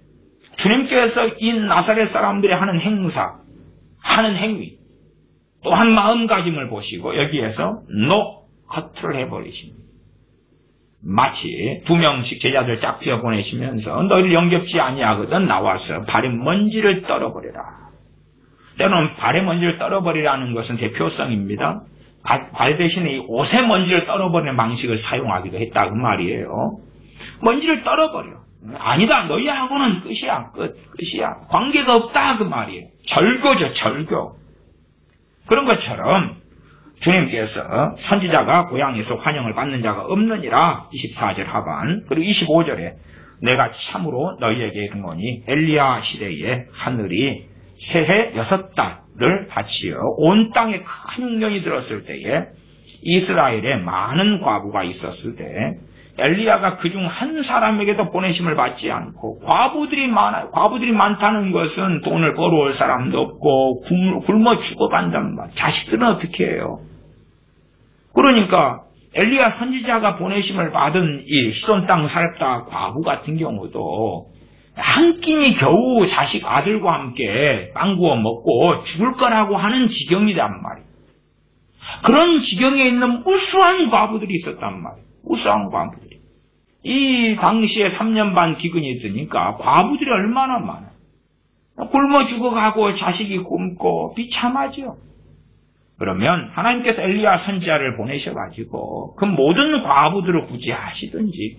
S1: 주님께서 이 나사렛 사람들이 하는 행사, 하는 행위 또한 마음가짐을 보시고 여기에서 컷을 해버리십니다. 마치 2명씩 제자들 짝 피워 보내시면서 너희를 영접지 아니하거든 나와서 발의 먼지를 떨어버려라. 때로는 발의 먼지를 떨어버리라는 것은 대표성입니다. 발 대신에 이 옷의 먼지를 떨어버리는 방식을 사용하기도 했다 그 말이에요. 먼지를 떨어버려. 아니다. 너희하고는 끝이야. 끝이야. 관계가 없다 그 말이에요. 절교죠. 절교. 그런 것처럼 주님께서 선지자가 고향에서 환영을 받는 자가 없느니라 24절 하반 그리고 25절에 내가 참으로 너희에게 이르노니 엘리야 시대에 하늘이 새해 6달을 바치어 온 땅에 큰 흉년이 들었을 때에 이스라엘에 많은 과부가 있었을 때 엘리야가 그중 한 사람에게도 보내심을 받지 않고 과부들이 많아요. 과부들이 많다는 것은 돈을 벌어올 사람도 없고 굶어 죽어간단 말이에요. 자식들은 어떻게 해요? 그러니까 엘리야 선지자가 보내심을 받은 이 시돈 땅 살았다 과부 같은 경우도 한 끼니 겨우 자식 아들과 함께 빵 구워 먹고 죽을 거라고 하는 지경이란 말이에요. 그런 지경에 있는 무수한 과부들이 있었단 말이에요. 무수한 과부들이. 이 당시에 3년 반 기근이 드니까 과부들이 얼마나 많아요. 굶어 죽어가고 자식이 굶고 비참하죠. 그러면 하나님께서 엘리야 선지자를 보내셔가지고 그 모든 과부들을 구제하시든지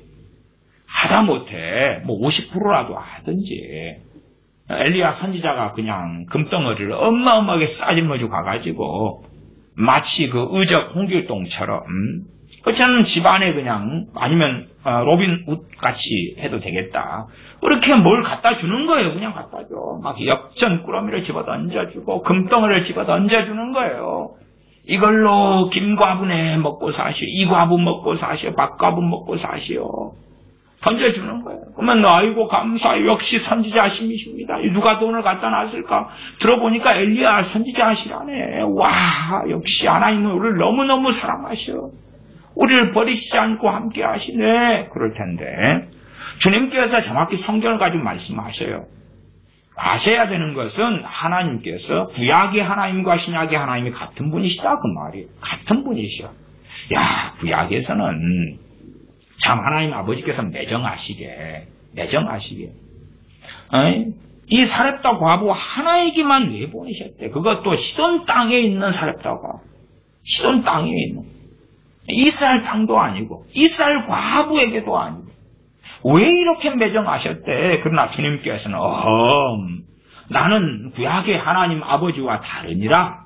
S1: 하다못해 50%라도 하든지 엘리야 선지자가 그냥 금덩어리를 어마어마하게 싸질머지고 가가지고 마치 그 의적 홍길동처럼 그렇지않으면 집안에 그냥 아니면 로빈훗 같이 해도 되겠다. 그렇게 뭘 갖다 주는 거예요. 그냥 갖다 줘. 막 엽전 꾸러미를 집어 던져주고 금덩어리를 집어 던져주는 거예요. 이걸로 김과부네 먹고 사시오. 이 과부 먹고 사시오. 박과부 먹고 사시오. 던져주는 거예요. 그러면 아이고 감사해요. 역시 선지자심이십니다. 누가 돈을 갖다 놨을까? 들어보니까 엘리야 선지자시라네. 와, 역시 하나님은 우리를 너무너무 사랑하셔. 우리를 버리시지 않고 함께 하시네. 그럴 텐데 주님께서 정확히 성경을 가지고 말씀하셔요. 아셔야 되는 것은 하나님께서 구약의 하나님과 신약의 하나님이 같은 분이시다 그 말이에요. 같은 분이시여. 야, 구약에서는 참 하나님 아버지께서 매정하시게 이 사렙다 과부 하나에게만 내보내셨대. 그것도 시돈 땅에 있는 사렙다 과부. 시돈 땅에 있는 이스라엘 땅도 아니고 이스라엘 과부에게도 아니고. 왜 이렇게 매정하셨대? 그러나 주님께서는 나는 구약의 하나님 아버지와 다르니라.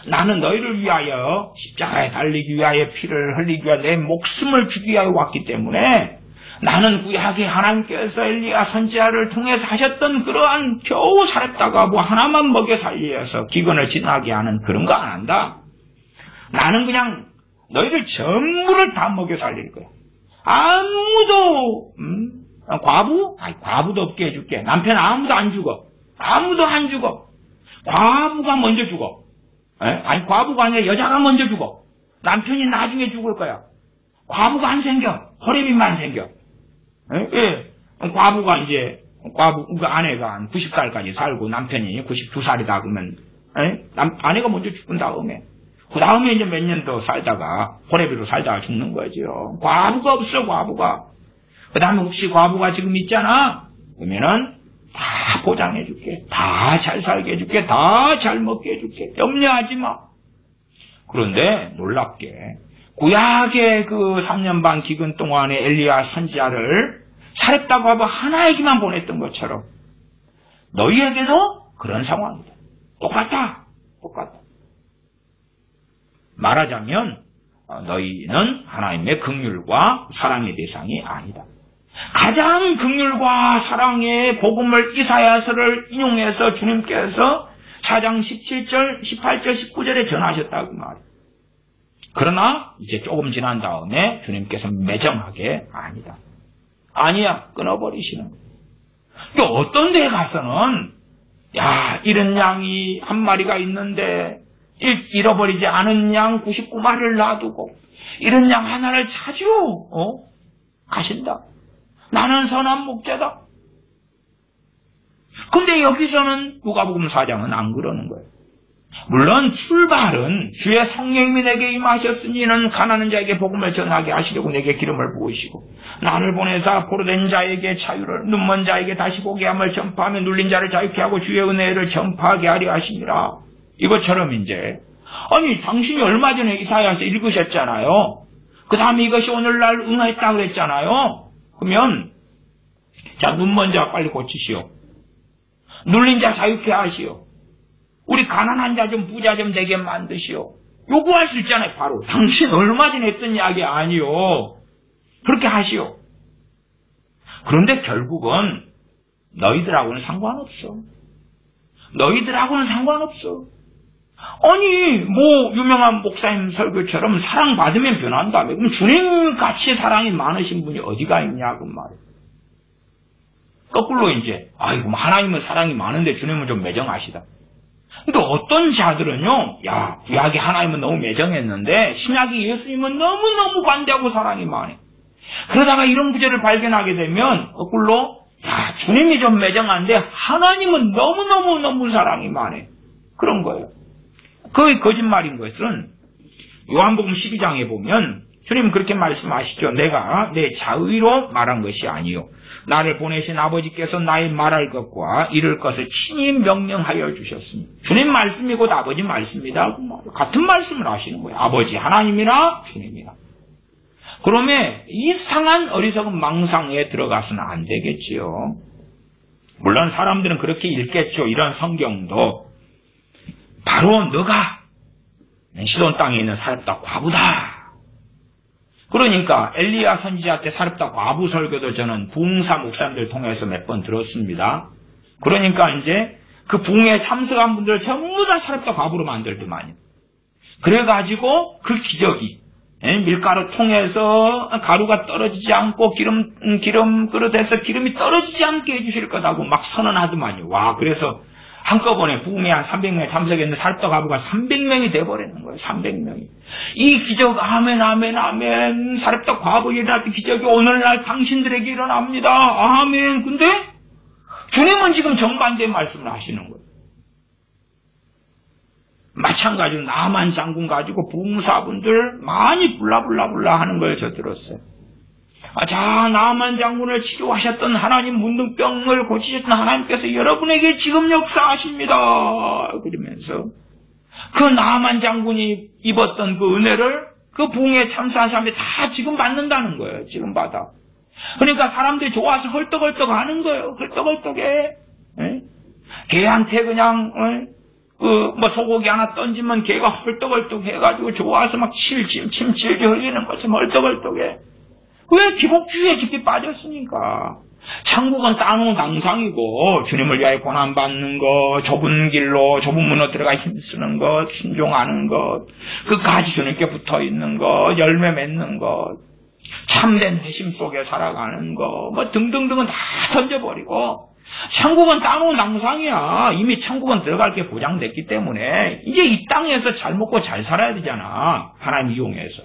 S1: 나는 너희를 위하여 십자가에 달리기 위하여 피를 흘리기 위하여 내 목숨을 주기 위하여 왔기 때문에 나는 구약의 하나님께서 엘리야 선지자를 통해서 하셨던 그러한 겨우 사렙다가 뭐 하나만 먹여 살려서 기근을 지나게 하는 그런 거 안 한다. 나는 그냥 너희들 전부를 다 먹여 살릴 거야. 아무도 과부? 아니 과부도 없게 해줄게. 남편 아무도 안 죽어. 아무도 안 죽어. 과부가 먼저 죽어. 아니 과부가 아니라 여자가 먼저 죽어. 남편이 나중에 죽을 거야. 과부가 안 생겨. 호레비만 생겨. 과부가 이제 그 아내가 한 90살까지 살고 남편이 92살이다 그러면 아내가 먼저 죽은 다음에 그 다음에 이제 몇 년 더 살다가 호레비로 살다가 죽는 거죠. 과부가 없어 과부가. 그 다음에 혹시 과부가 지금 있잖아. 그러면은 다 보장해줄게. 다 잘 살게 해줄게. 다 잘 먹게 해줄게. 염려하지 마. 그런데 놀랍게 구약의 그 3년 반 기근 동안에 엘리야 선지자를 사렙다 과부 하나에게만 보냈던 것처럼 너희에게도 그런 상황이다. 똑같아. 말하자면 너희는 하나님의 긍휼과 사랑의 대상이 아니다. 가장 긍휼과 사랑의 복음을 이사야서를 인용해서 주님께서 4장 17절, 18절, 19절에 전하셨다고 말이에요. 그러나 이제 조금 지난 다음에 주님께서 매정하게 아니야 끊어버리시는 거예요. 어떤 데에 가서는 이런 양이 한 마리가 있는데 잃어버리지 않은 양 99마리를 놔두고 이런 양 하나를 자주 가신다. 나는 선한 목자다. 근데 여기서는 누가복음 4장은 안 그러는 거예요. 물론 출발은 주의 성령님이 내게 임하셨으니 이는 가난한 자에게 복음을 전하게 하시려고 내게 기름을 부으시고 나를 보내사 포로된 자에게 자유를 눈먼 자에게 다시 보게 함을 전파하며 눌린 자를 자유케 하고 주의 은혜를 전파하게 하려 하시니라. 이것처럼 이제 당신이 얼마 전에 이사야서 읽으셨잖아요. 그 다음에 이것이 오늘날 응했다고 그랬잖아요. 그러면 눈먼 자 빨리 고치시오. 눌린 자 자유케 하시오. 우리 가난한 자 좀 부자 좀 되게 만드시오. 요구할 수 있잖아요. 바로 당신 얼마 전에 했던 이야기 아니오. 그렇게 하시오. 그런데 결국은 너희들하고는 상관없어. 아니 유명한 목사님 설교처럼 사랑받으면 변한다며. 그럼 주님같이 사랑이 많으신 분이 어디가 있냐 그 말이에요. 거꾸로 이제 하나님은 사랑이 많은데 주님은 좀 매정하시다. 근데 어떤 자들은요, 구약의 하나님은 너무 매정했는데 신약의 예수님은 너무너무 관대하고 사랑이 많아. 그러다가 이런 구절을 발견하게 되면 거꾸로 주님이 좀 매정한데 하나님은 너무너무 사랑이 많아. 그런 거예요. 그게 거짓말인 것은 요한복음 12장에 보면 주님은 그렇게 말씀하시죠. 내가 내 자의로 말한 것이 아니요. 나를 보내신 아버지께서 나의 말할 것과 이룰 것을 친히 명령하여 주셨으니 주님 말씀이 곧 아버지 말씀이다. 같은 말씀을 하시는 거예요. 아버지 하나님이나 주님이나. 그러면 이상한 어리석은 망상에 들어가서는 안 되겠지요. 물론 사람들은 그렇게 읽겠죠. 이런 성경도 바로 너가 시돈 땅에 있는 사렙다 과부다. 그러니까 엘리야 선지자 때 사렙다 과부 설교도 저는 부흥사 목사님들 통해서 몇 번 들었습니다. 그러니까 이제 그 부흥에 참석한 분들 전부 다 사렙다 과부로 만들더만요. 그래가지고 그 기적이 밀가루 통에서 가루가 떨어지지 않고 기름 그릇에서 기름이 떨어지지 않게 해주실 거다고 막 선언하더만요. 와, 그래서 한꺼번에 부흥회 한 300명이 참석했는데 사렙도 가부가 300명이 돼버리는 거예요. 300명이. 이 기적, 아멘, 아멘, 아멘. 사렙도 과부에 일어났던 기적이 오늘날 당신들에게 일어납니다. 아멘. 근데 주님은 지금 정반대의 말씀을 하시는 거예요. 마찬가지로 나만 장군 가지고 부흥사분들 많이 불라 하는 걸 저 들었어요. 자, 나만 장군을 치료하셨던 하나님, 문둥병을 고치셨던 하나님께서 여러분에게 지금 역사하십니다. 그러면서 그 나만 장군이 입었던 그 은혜를 그 부흥에 참석한 사람들이 다 지금 받는다는 거예요. 지금 받아. 그러니까 사람들이 좋아서 헐떡헐떡 하는 거예요. 헐떡헐떡해. 개한테 그냥 소고기 하나 던지면 개가 헐떡헐떡 해가지고 좋아서 막 침칠질 흘리는 것처럼 헐떡헐떡해. 왜? 기복주의에 깊이 빠졌으니까. 천국은 땅은 당상이고 주님을 위하여 고난받는 것, 좁은 길로 좁은 문으로 들어가 힘쓰는 것, 순종하는 것, 끝까지 주님께 붙어있는 것, 열매 맺는 것, 참된 회심 속에 살아가는 것, 뭐 등등등은 다 던져버리고 천국은 땅은 당상이야. 이미 천국은 들어갈 게 보장됐기 때문에 이제 이 땅에서 잘 먹고 잘 살아야 되잖아. 하나님 이용해서.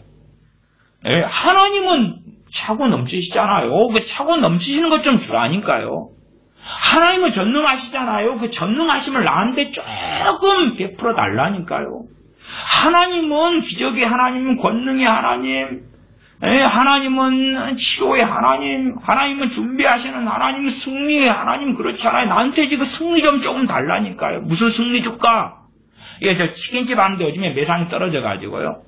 S1: 하나님은 차고 넘치시잖아요. 그 차고 넘치시는 것 좀 주라니까요. 하나님은 전능하시잖아요. 그 전능하심을 나한테 조금 베풀어 달라니까요. 하나님은 기적의 하나님, 권능의 하나님, 하나님은 치료의 하나님, 하나님은 준비하시는 하나님, 승리의 하나님, 그렇잖아요. 나한테 지금 승리 좀 조금 달라니까요. 무슨 승리 줄까? 저 치킨집 하는데 요즘에 매상이 떨어져가지고요.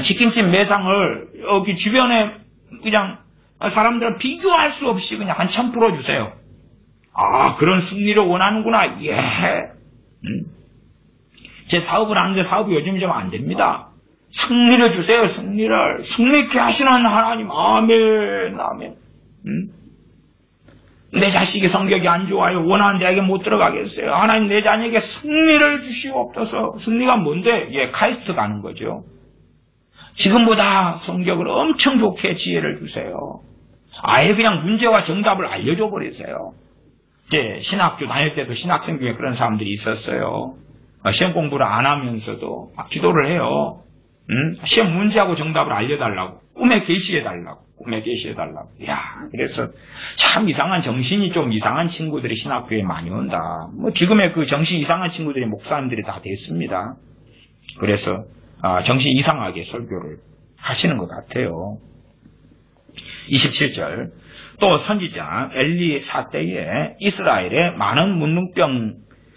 S1: 치킨집 매상을 여기 주변에 그냥 사람들은 비교할 수 없이 그냥 한 1000% 주세요. 아, 그런 승리를 원하는구나. 예. 제 사업을 하는데 사업이 요즘 좀 안 됩니다. 승리를 주세요. 승리를. 승리케 하시는 하나님. 아멘. 아멘. 내 자식이 성격이 안 좋아요. 원하는 대학에 못 들어가겠어요. 하나님 내 자녀에게 승리를 주시옵소서. 승리가 뭔데? 예, 카이스트 가는 거죠. 지금보다 성격을 엄청 좋게 지혜를 주세요. 아예 그냥 문제와 정답을 알려줘 버리세요. 이제 신학교 다닐 때도 신학생 중에 그런 사람들이 있었어요. 시험 공부를 안 하면서도 막 기도를 해요. 시험 문제하고 정답을 알려달라고. 꿈에 계시해달라고. 꿈에 계시해달라고. 이야, 그래서 참 이상한 정신이 좀 이상한 친구들이 신학교에 많이 온다. 뭐 지금의 그 정신 이상한 친구들이 목사님들이 다 됐습니다. 그래서 정신 이상하게 설교를 하시는 것 같아요. 27절. 또 선지자 엘리 사때에 이스라엘에 많은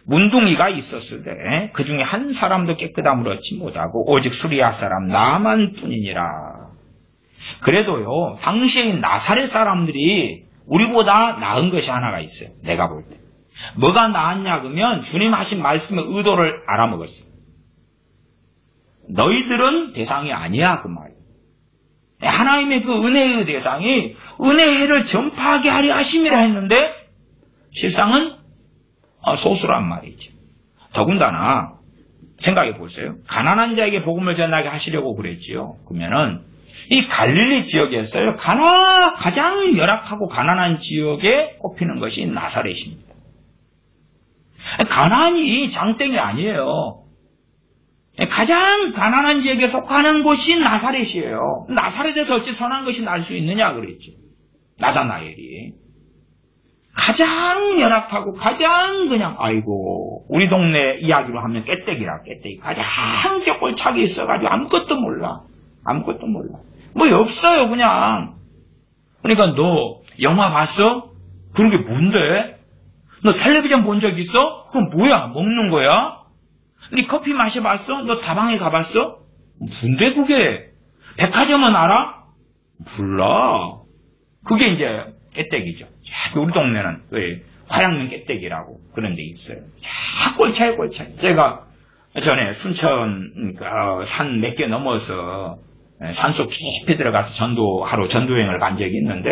S1: 문둥이가 있었을 때 그 중에 한 사람도 깨끗함을 얻지 못하고 오직 수리아 사람 나만 뿐이니라. 그래도요, 당시의 나사렛 사람들이 우리보다 나은 것이 하나가 있어요. 내가 볼 때. 뭐가 나았냐 그러면 주님 하신 말씀의 의도를 알아먹었어요. 너희들은 대상이 아니야 그 말이에요. 하나님의 그 은혜의 대상이 은혜를 전파하게 하려 하심이라 했는데 실상은 소수란 말이죠. 더군다나 생각해 보세요. 가난한 자에게 복음을 전하게 하시려고 그랬지요. 그러면은 이 갈릴리 지역에서요, 가장 열악하고 가난한 지역에 꼽히는 것이 나사렛입니다. 가난이 장땡이 아니에요. 가장 가난한 지역에 속하는 곳이 나사렛이에요. 나사렛에서 어찌 선한 것이 날 수 있느냐 그랬죠. 나다나엘이. 가장 열악하고 가장 그냥 아이고 우리 동네 이야기로 하면 깨떼기라 깨떼기. 가장 저 꼴차게 있어가지고 아무것도 몰라. 뭐 없어요 그냥. 그러니까 너 영화 봤어? 그런 게 뭔데? 너 텔레비전 본 적 있어? 그건 뭐야? 먹는 거야? 네 커피 마셔봤어? 너 다방에 가봤어? 뭔데 그게? 백화점은 알아? 몰라. 그게 이제 깨떼기죠. 우리 동네는 왜 화양면 깨떼기라고 그런 데 있어요. 꼴차에. 제가 전에 순천 산 몇 개 넘어서 산속 깊이 들어가서 전도여행을 간 적이 있는데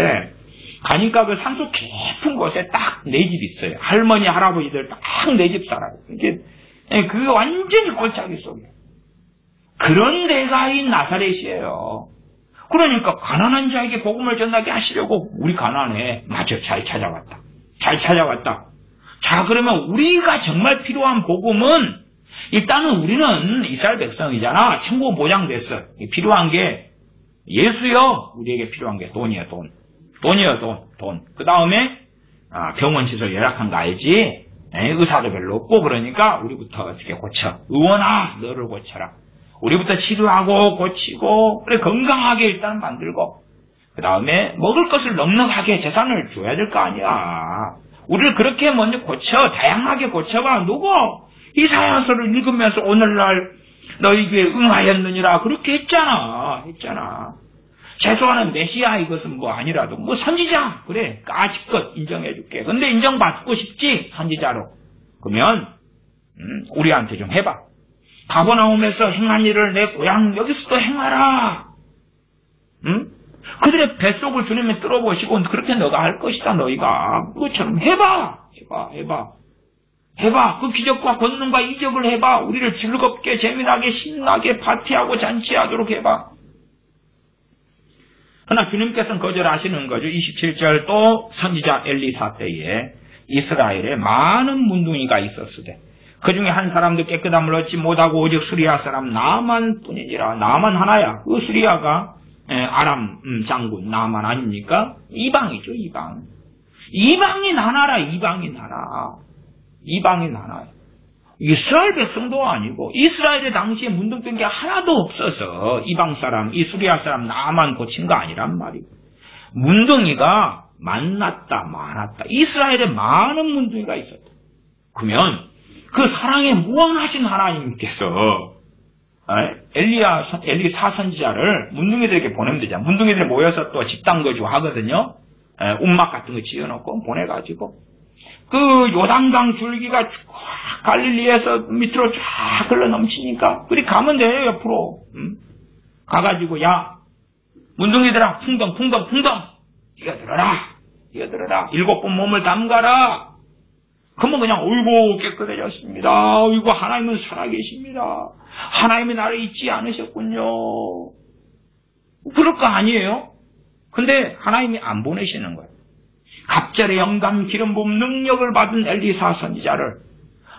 S1: 가니까 그 산속 깊은 곳에 딱 내 집 있어요. 할머니 할아버지들 딱 내 집 살아요. 이게 그게 완전히 꼴짜기 속에. 그런 데가 이 나사렛이에요. 그러니까 가난한 자에게 복음을 전하게 하시려고 우리 가난해. 맞아, 잘 찾아왔다. 잘 찾아왔다. 자, 그러면 우리가 정말 필요한 복음은 일단은 우리는 이스라엘 백성이잖아. 천국 보장됐어. 필요한 게 예수요. 우리에게 필요한 게 돈이야, 돈. 돈이요, 돈. 그 다음에 병원 시설 예약한 거 알지? 의사도 별로 없고 그러니까 우리부터 어떻게 고쳐. 의원아, 너를 고쳐라. 우리부터 치료하고 고치고 그래 건강하게 일단 만들고 그 다음에 먹을 것을 넉넉하게 재산을 줘야 될 거 아니야. 우리를 그렇게 먼저 고쳐. 다양하게 고쳐봐. 누구? 이사야서를 읽으면서 오늘날 너희에게 응하였느니라 그렇게 했잖아. 최소한은 메시아 이것은 뭐 아니라도 뭐 선지자 그래 까짓것 인정해줄게. 근데 인정받고 싶지 선지자로. 그러면 우리한테 좀 해봐. 가버나움에서 행한 일을 내 고향 여기서 또 행하라. 그들의 뱃속을 주님이 뚫어보시고 그렇게 너가 할 것이다. 너희가 그것처럼 해봐. 그 기적과 권능과 이적을 해봐. 우리를 즐겁게 재미나게 신나게 파티하고 잔치하도록 해봐. 그러나 주님께서는 거절하시는 거죠. 27절 또 선지자 엘리사 때에 이스라엘에 많은 문둥이가 있었으되 그 중에 한 사람도 깨끗함을 얻지 못하고 오직 수리아 사람 나만 뿐이니라. 나만 하나야. 그 수리아가 아람 장군 나만 아닙니까? 이방이죠. 이방인 하나라. 이방인 하나. 이스라엘 백성도 아니고 이스라엘의 당시에 문둥병 게 하나도 없어서 이방 사람, 이 수리아 사람 나만 고친 거 아니란 말이고 문둥이가 많았다. 이스라엘에 많은 문둥이가 있었다. 그러면 그 사랑에 무한하신 하나님께서 엘리사 선지자를 문둥이들에게 보내면 되잖아. 문둥이들이 모여서 또 집단 거주 하거든요. 움막 같은 거 지어놓고 보내가지고 그 요단강 줄기가 쫙 갈릴리에서 밑으로 쫙 흘러 넘치니까 그리 가면 돼요. 옆으로 가가지고 야 문둥이들아 풍덩 뛰어들어라 7번 몸을 담가라. 그러면 그냥 어이구 깨끗해졌습니다. 어이구 하나님은 살아계십니다. 하나님이 나를 잊지 않으셨군요. 그럴 거 아니에요? 근데 하나님이 안 보내시는 거예요. 갑절의 영감 기름 부음 능력을 받은 엘리사 선지자를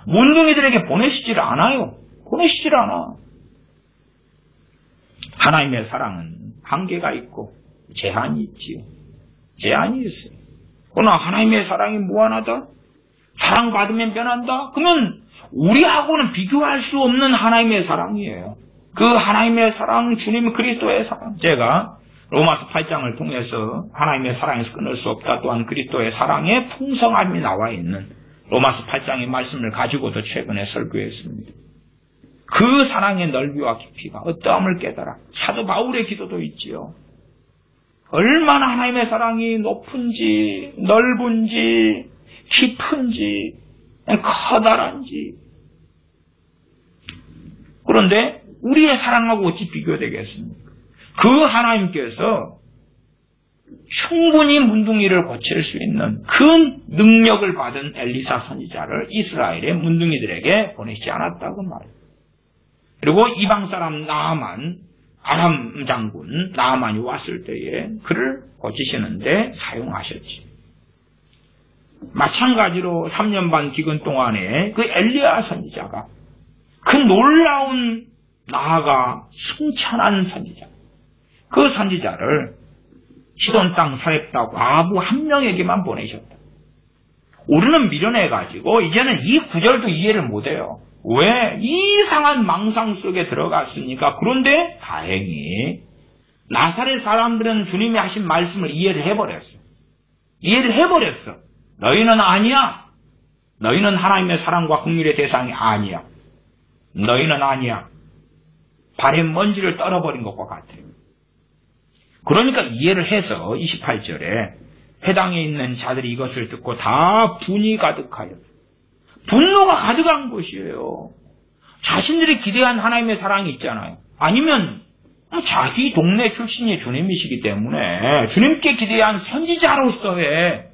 S1: 문둥이들에게 보내시질 않아요. 하나님의 사랑은 한계가 있고 제한이 있지요. 제한이 있어요. 그러나 하나님의 사랑이 무한하다. 사랑받으면 변한다. 그러면 우리하고는 비교할 수 없는 하나님의 사랑이에요. 그 하나님의 사랑, 주님 그리스도의 사랑. 제가 로마서 8장을 통해서 하나님의 사랑에서 끊을 수 없다. 또한 그리스도의 사랑의 풍성함이 나와 있는 로마서 8장의 말씀을 가지고도 최근에 설교했습니다. 그 사랑의 넓이와 깊이가 어떠함을 깨달아. 사도 바울의 기도도 있지요. 얼마나 하나님의 사랑이 높은지 넓은지 깊은지 커다란지. 그런데 우리의 사랑하고 어찌 비교되겠습니까? 그 하나님께서 충분히 문둥이를 고칠 수 있는 그 능력을 받은 엘리사 선지자를 이스라엘의 문둥이들에게 보내시지 않았다고 말해요. 그리고 이방 사람 나아만, 아람 장군 나아만이 왔을 때에 그를 고치시는데 사용하셨지. 마찬가지로 3년 반 기근 동안에 그 엘리야 선지자가 그 놀라운 나아가 승천한 선지자, 그 선지자를 시돈 땅 사렙다 과부 한 명에게만 보내셨다. 우리는 미련해가지고 이제는 이 구절도 이해를 못해요. 왜? 이상한 망상 속에 들어갔으니까. 그런데 다행히 나사렛 사람들은 주님이 하신 말씀을 이해를 해버렸어. 너희는 아니야. 너희는 하나님의 사랑과 긍휼의 대상이 아니야. 너희는 아니야. 발에 먼지를 떨어버린 것과 같아요. 그러니까 이해를 해서 28절에 해당에 있는 자들이 이것을 듣고 다 분이 가득하여 분노가 가득한 것이에요. 자신들이 기대한 하나님의 사랑이 있잖아요. 아니면 자기 동네 출신이 주님이시기 때문에 주님께 기대한 선지자로서의,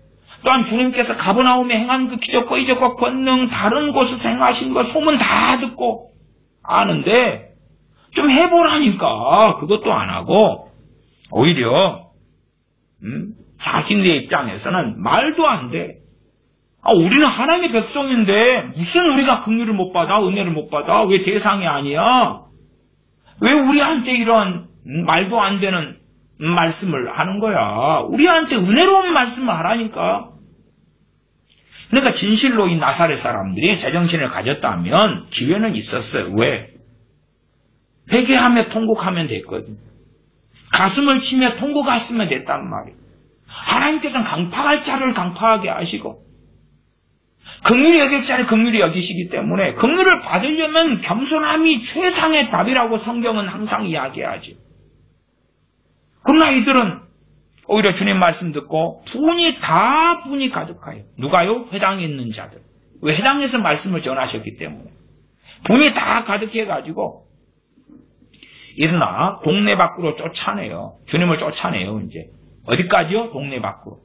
S1: 또한 주님께서 가버나움에 행한 그 기적과 이적과 권능, 다른 곳에서 행하신 것 소문 다 듣고 아는데 좀 해보라니까 그것도 안 하고 오히려 자기네 입장에서는 말도 안 돼. 우리는 하나님의 백성인데 무슨 우리가 긍휼을 못 받아? 은혜를 못 받아? 왜 대상이 아니야? 왜 우리한테 이런 말도 안 되는 말씀을 하는 거야? 우리한테 은혜로운 말씀을 하라니까. 그러니까 진실로 이 나사렛 사람들이 제정신을 가졌다면 기회는 있었어요. 왜? 회개하며 통곡하면 됐거든. 가슴을 치며 통곡했으면 됐단 말이에요. 하나님께서는 강팍할 자를 강팍하게 하시고 긍휼히 여길 자를 긍휼히 여기시기 때문에 긍휼을 받으려면 겸손함이 최상의 답이라고 성경은 항상 이야기하지. 그러나 이들은 오히려 주님 말씀 듣고 분이 가득하여. 누가요? 회당에 있는 자들. 왜? 회당에서 말씀을 전하셨기 때문에. 분이 다 가득해가지고 일어나 동네 밖으로 쫓아내요. 주님을 쫓아내요. 이제 어디까지요? 동네 밖으로.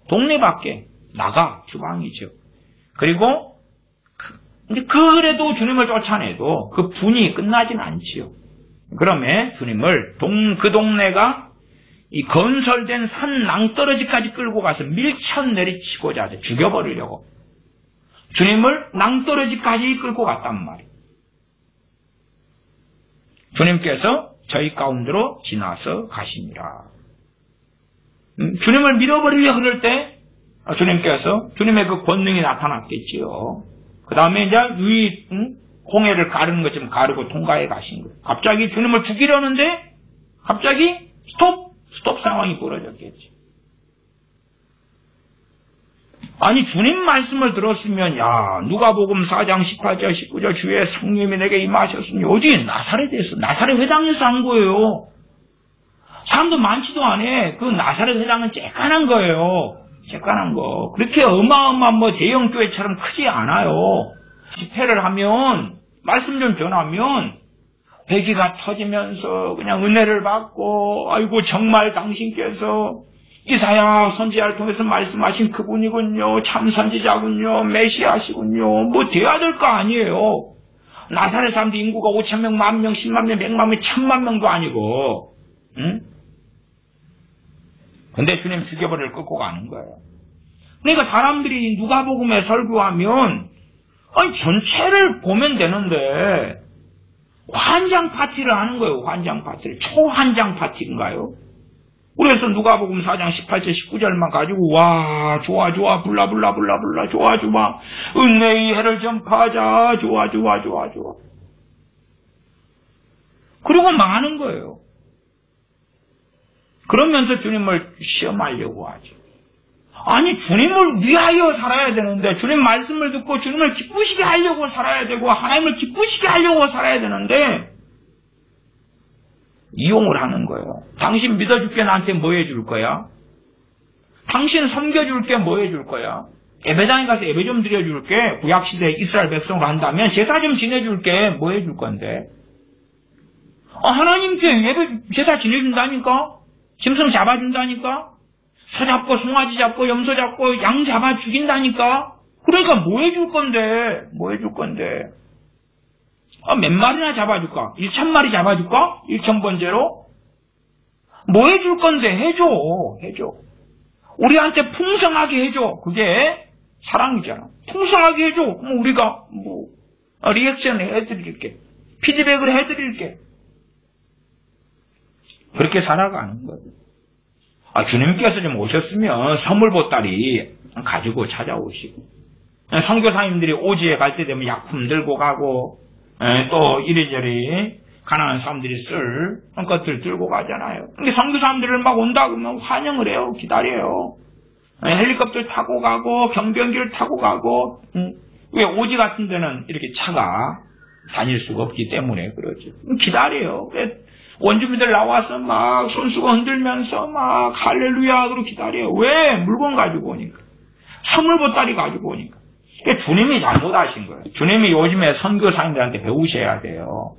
S1: 동네 밖에 나가 주방이죠. 그리고 그래도 주님을 쫓아내도 그 분이 끝나진 않지요. 그러면 주님을 그 동네가 이 건설된 산 낭떠러지까지 끌고 가서 밀천 내리치고자 하죠. 죽여버리려고. 주님을 낭떠러지까지 끌고 갔단 말이에요. 주님께서 저희 가운데로 지나서 가십니다. 주님을 밀어버리려 그럴 때 주님께서 주님의 그 권능이 나타났겠지요. 그 다음에 이제 홍해를 가르는 것처럼 가르고 통과해 가신 거예요. 갑자기 주님을 죽이려는데 갑자기 스톱 상황이 벌어졌겠지. 아니 주님 말씀을 들었으면 누가복음 4장 18절 19절 주의 성령이 내게 임하셨으니 어디 나사렛에서 나사렛 회당에서 한 거예요. 사람도 많지도 않아. 그 나사렛 회당은 쬐깐한 거예요. 쬐깐한 거. 그렇게 어마어마한 대형 교회처럼 크지 않아요. 집회를 하면 말씀 좀 전하면 회개가 터지면서 그냥 은혜를 받고 아이고 정말 당신께서 이사야 선지자를 통해서 말씀하신 그분이군요. 참 선지자군요. 메시아시군요. 돼야 될 거 아니에요. 나사렛 사람들 인구가 5,000명, 10,000명, 10만 명, 100만 명, 1,000만 명도 아니고 근데 주님 죽여버릴 끌고 가는 거예요. 그러니까 사람들이 누가복음에 설교하면 전체를 보면 되는데 환장 파티를 하는 거예요. 환장 파티를. 초환장 파티인가요? 그래서 누가복음 4장 18절 19절만 가지고 좋아 불라 좋아 은혜의 해를 전파하자 좋아 그리고 많은 거예요. 그러면서 주님을 시험하려고 하죠. 아니 주님을 위하여 살아야 되는데 주님 말씀을 듣고 주님을 기쁘시게 하려고 살아야 되고 하나님을 기쁘시게 하려고 살아야 되는데 이용을 하는 거예요. 당신 믿어줄게 나한테 뭐 해줄 거야? 당신 섬겨줄게 뭐 해줄 거야? 예배당에 가서 예배 좀 드려줄게. 구약시대에 이스라엘 백성으로 한다면 제사 좀 지내줄게 뭐 해줄 건데? 하나님께 예배 제사 지내준다니까? 짐승 잡아준다니까? 소 잡고 송아지 잡고 염소 잡고 양 잡아 죽인다니까? 그러니까 뭐 해줄 건데? 몇 마리나 잡아줄까? 1,000마리 잡아줄까? 1,000번째로? 뭐 해줄 건데? 해줘. 우리한테 풍성하게 해줘. 그게 사랑이잖아. 풍성하게 해줘. 그럼 우리가 리액션을 해드릴게. 피드백을 해드릴게. 그렇게 살아가는 거예요. 주님께서 좀 오셨으면 선물 보따리 가지고 찾아오시고 선교사님들이 오지에 갈 때 되면 약품 들고 가고 또 이리저리 가난한 사람들이 쓸 것들 들고 가잖아요. 근데 선교사님들을 막 온다 그러면 환영을 해요. 기다려요. 헬리콥터 타고 가고 경비행기를 타고 가고 왜 오지 같은 데는 이렇게 차가 다닐 수가 없기 때문에 그러죠. 기다려요. 원주민들 나와서 막 손수건 흔들면서 막 할렐루야 그러고 기다려요. 왜? 물건 가지고 오니까. 선물 보따리 가지고 오니까. 주님이 잘못하신 거예요. 주님이 요즘에 선교사님들한테 배우셔야 돼요.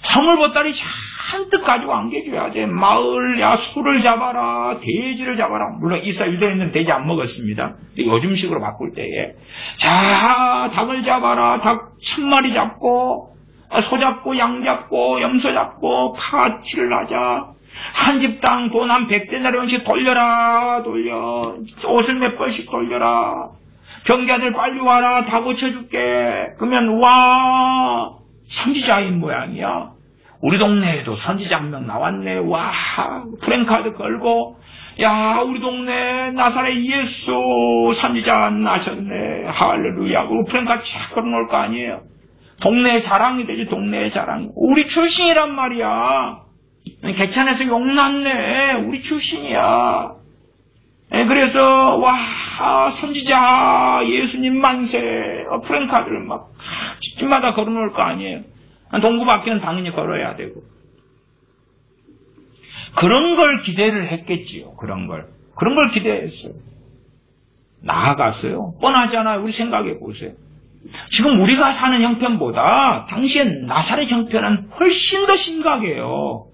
S1: 선물 보따리 잔뜩 가지고 안겨줘야 돼. 마을, 소를 잡아라, 돼지를 잡아라. 물론 유대인들은 돼지 안 먹었습니다. 요즘식으로 바꿀 때에. 닭을 잡아라, 닭 1,000마리 잡고, 소 잡고, 양 잡고, 염소 잡고, 파티를 하자. 한 집당 돈 한 100데나리온씩 돌려. 옷을 몇 벌씩 돌려라. 병자들 빨리 와라. 다 고쳐줄게. 그러면 와, 선지자인 모양이야. 우리 동네에도 선지자 한 명 나왔네. 와, 프랭카드 걸고, 야, 우리 동네 나사렛 예수 선지자 나셨네. 할렐루야. 그리고 프랭카드 쫙 걸어놓을 거 아니에요. 동네의 자랑이 되지, 동네의 자랑이. 우리 출신이란 말이야. 개천에서 용났네. 우리 출신이야. 그래서 와, 선지자 예수님 만세. 프랭카드를 막 집집마다 걸어놓을 거 아니에요. 동구밖에는 당연히 걸어야 되고. 그런 걸 기대를 했겠지요. 그런 걸 기대했어요. 나아갔어요. 뻔하잖아요. 우리 생각해 보세요. 지금 우리가 사는 형편보다 당시엔 나사렛 형편은 훨씬 더 심각해요.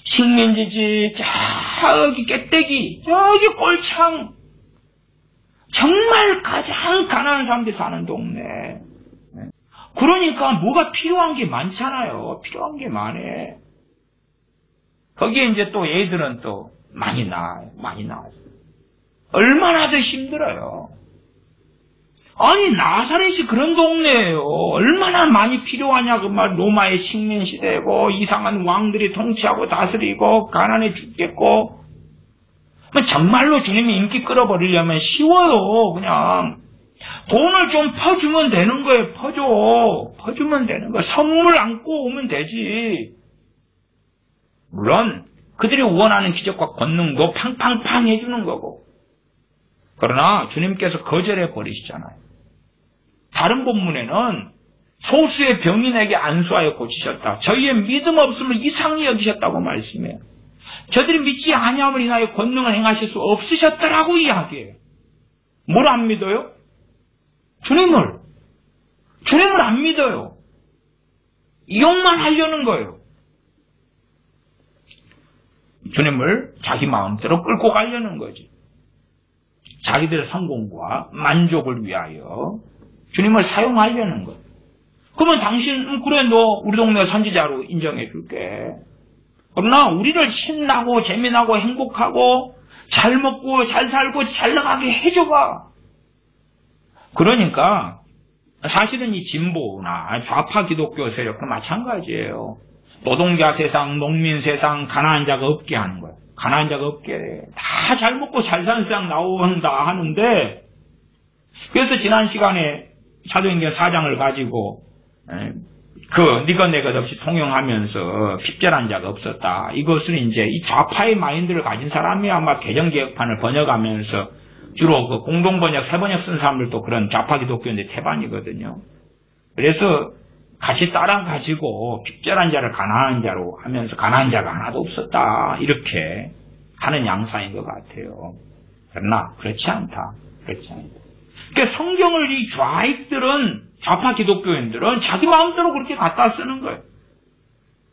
S1: 식민지지, 저기 깨떼기, 여기 꼴창. 정말 가장 가난한 사람들이 사는 동네. 그러니까 뭐가 필요한 게 많잖아요. 필요한 게 많아. 거기에 이제 또 애들은 또 많이 나왔어요. 얼마나 더 힘들어요. 아니, 나사렛이 그런 동네예요. 얼마나 많이 필요하냐, 그 말. 로마의 식민 시대고, 이상한 왕들이 통치하고 다스리고, 가난해 죽겠고. 정말로 주님이 인기 끌어버리려면 쉬워요, 그냥. 돈을 좀 퍼주면 되는 거예요, 퍼주면 되는 거예요. 선물 안고 오면 되지. 물론, 그들이 원하는 기적과 권능도 팡팡팡 해주는 거고. 그러나, 주님께서 거절해 버리시잖아요. 다른 본문에는 소수의 병인에게 안수하여 고치셨다. 저희의 믿음 없음을 이상히 여기셨다고 말씀해요. 저들이 믿지 아니함을 인하여 권능을 행하실 수 없으셨더라고 이야기해요. 뭘 안 믿어요? 주님을 안 믿어요. 이용만 하려는 거예요. 주님을 자기 마음대로 끌고 가려는 거지. 자기들의 성공과 만족을 위하여 주님을 사용하려는 것. 그러면 당신, 그래, 너 우리 동네 선지자로 인정해 줄게. 그러나 우리를 신나고 재미나고 행복하고 잘 먹고 잘 살고 잘 나가게 해줘봐. 그러니까 사실은 이 진보나 좌파 기독교 세력도 마찬가지예요. 노동자 세상, 농민 세상, 가난한 자가 없게 하는 거예요. 가난한 자가 없게. 다 잘 먹고 잘 사는 세상 나온다 하는데, 그래서 지난 시간에 사도행전 4장을 가지고 니것 내것 없이 통용하면서 핍절한 자가 없었다. 이것은 이제 이 좌파의 마인드를 가진 사람이 아마 개정개혁판을 번역하면서 주로 그 공동번역, 새번역 쓴 사람들도 그런 좌파 기독교인데 태반이거든요. 그래서 같이 따라가지고 핍절한 자를 가난한 자로 하면서 가난한 자가 하나도 없었다. 이렇게 하는 양상인 것 같아요. 그러나 그렇지 않다. 그러니까 성경을 이 좌익들은, 좌파 기독교인들은 자기 마음대로 그렇게 갖다 쓰는 거예요.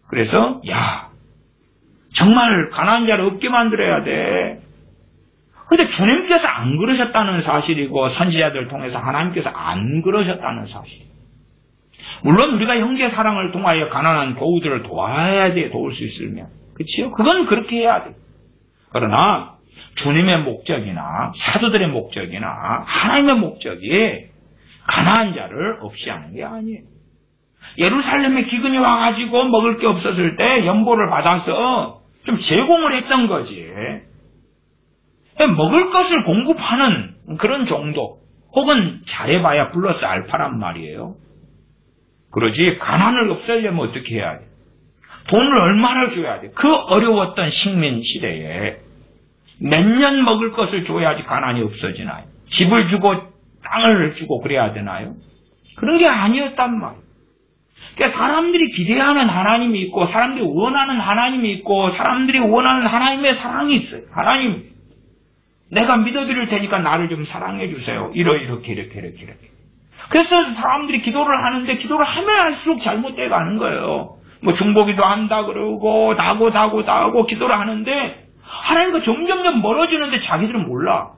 S1: 그래서 정말 가난한 자를 없게 만들어야 돼. 근데 주님께서 안 그러셨다는 사실이고 선지자들 통해서 하나님께서 안 그러셨다는 사실. 물론 우리가 형제 사랑을 통하여 가난한 교우들을 도와야 돼. 도울 수 있으면. 그치요? 그건 그렇게 해야 돼. 그러나 주님의 목적이나 사도들의 목적이나 하나님의 목적이 가난한 자를 없이 하는 게 아니에요. 예루살렘에 기근이 와가지고 먹을 게 없었을 때 연보를 받아서 좀 제공을 했던 거지. 먹을 것을 공급하는 그런 정도, 혹은 잘해봐야 플러스 알파란 말이에요. 그러지 가난을 없애려면 어떻게 해야 돼? 돈을 얼마나 줘야 돼? 그 어려웠던 식민 시대에 몇 년 먹을 것을 줘야지 가난이 없어지나요? 집을 주고 땅을 주고 그래야 되나요? 그런 게 아니었단 말이에요. 그러니까 사람들이 기대하는 하나님이 있고, 사람들이 원하는 하나님이 있고, 사람들이 원하는 하나님의 사랑이 있어요. 하나님, 내가 믿어드릴 테니까 나를 좀 사랑해 주세요. 이렇게. 그래서 사람들이 기도를 하는데, 기도를 하면 할수록 잘못돼 가는 거예요. 뭐 중보기도 한다 그러고 다고 기도를 하는데 하나님과 점점 멀어지는데 자기들은 몰라.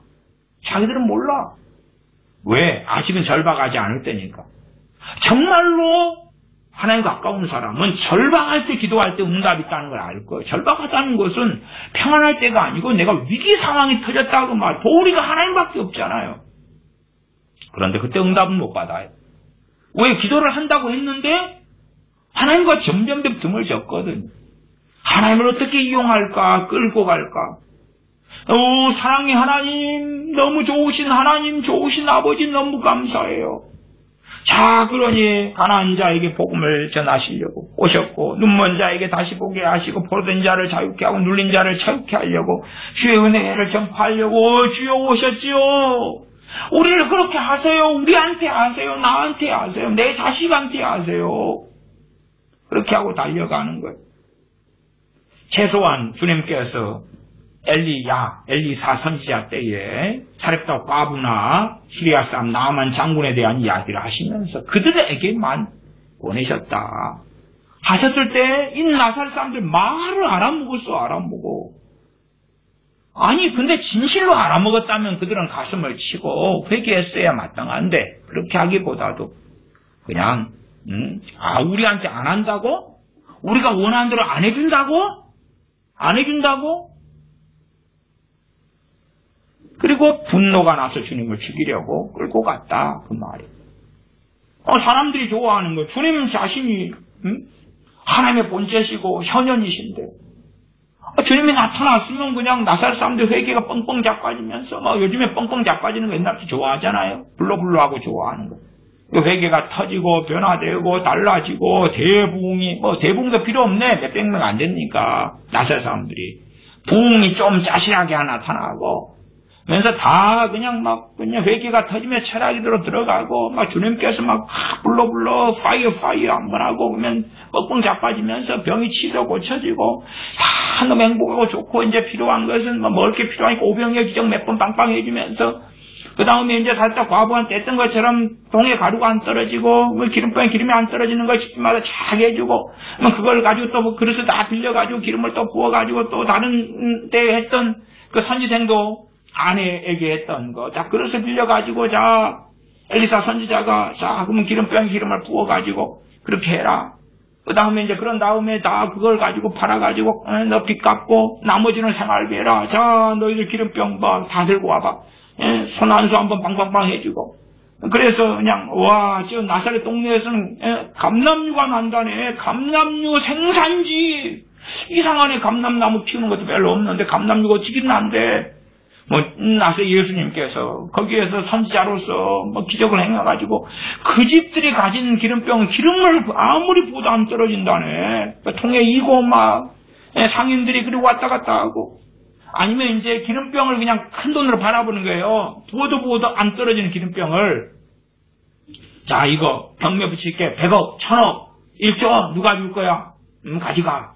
S1: 왜? 아직은 절박하지 않을 때니까. 정말로 하나님 가까운 사람은 절박할 때 기도할 때 응답이 있다는 걸 알 거예요. 절박하다는 것은 평안할 때가 아니고 내가 위기 상황이 터졌다고 말. 도리가 하나님밖에 없잖아요. 그런데 그때 응답은 못 받아요. 왜? 기도를 한다고 했는데 하나님과 점점 뜸을 졌거든요. 하나님을 어떻게 이용할까? 끌고 갈까? 사랑의 하나님, 너무 좋으신 하나님, 좋으신 아버지 너무 감사해요. 자, 그러니 가난한 자에게 복음을 전하시려고 오셨고, 눈먼 자에게 다시 보게 하시고, 포로된 자를 자유케 하고 눌린 자를 자유케 하려고 주의 은혜를 전파하려고 주여 오셨지요. 우리를 그렇게 하세요. 우리한테 하세요. 나한테 하세요. 내 자식한테 하세요. 그렇게 하고 달려가는 거예요. 최소한 주님께서 엘리사 선지자 때에 사렙다 과부나 시리아 사람 나아만 장군에 대한 이야기를 하시면서 그들에게만 보내셨다 하셨을 때 이 나사렛 사람들 말을 알아먹어. 아니 근데 진실로 알아먹었다면 그들은 가슴을 치고 회개했어야 마땅한데 그렇게 하기보다도 그냥 우리한테 안 한다고? 우리가 원하는 대로 안 해준다고? 그리고 분노가 나서 주님을 죽이려고 끌고 갔다. 그 말이에요. 사람들이 좋아하는 거. 주님 자신이 하나님의 본체시고 현현이신데 주님이 나타났으면 그냥 나사렛 사람들 회개가 뻥뻥 자빠지면서 요즘에 뻥뻥 자빠지는 거 옛날부터 좋아하잖아요. 불러불러하고 좋아하는 거. 회개가 터지고 변화되고 달라지고 대부흥이 대부흥도 필요 없네. 몇백 명 안 되니까 나사렛 사람들이 부흥이 좀 자신하게 나타나고 그래서 다 그냥 회개가 터지면 철학이 들어가고 주님께서 불러 파이어 한번 하고 그러면 뻥뻥 자빠지면서 병이 치료 고쳐지고 다 너무 행복하고 좋고 이제 필요한 것은 먹을 게 필요하니까 오병이어 기적 몇 번 빵빵 해주면서 그 다음에 이제 살짝 과부한테 했던 것처럼 동에 가루가 안 떨어지고 기름병에 기름이 안 떨어지는 걸 집집마다 쫙 해주고 그걸 가지고 또 그릇을 다 빌려가지고 기름을 또 부어가지고 또 다른 때 했던 그 선지생도 아내에게 했던 거, 그릇을 빌려가지고, 엘리사 선지자가, 그러면 기름병에 기름을 부어가지고, 그렇게 해라. 그 다음에 이제 그런 다음에 다 그걸 가지고 팔아가지고, 너 빚 갚고, 나머지는 생활비 해라. 너희들 기름병 다 들고 와봐. 손 한 수 한번 빵빵빵 해주고. 그래서 그냥, 저 나사렛 동네에서는, 감람류가 난다네. 감람류 생산지. 이상하네. 감람나무 피우는 것도 별로 없는데, 감람류가 어떻게 난대. 나서 예수님께서 거기에서 선지자로서 기적을 행해가지고 그 집들이 가진 기름병은 기름을 아무리 부어도 안 떨어진다네. 통에 이고 상인들이 그리고 왔다 갔다 하고 아니면 이제 기름병을 그냥 큰 돈으로 바라보는 거예요. 부어도 안 떨어지는 기름병을 이거 경매 붙일게 100억, 1000억, 1조 누가 줄 거야? 가져가.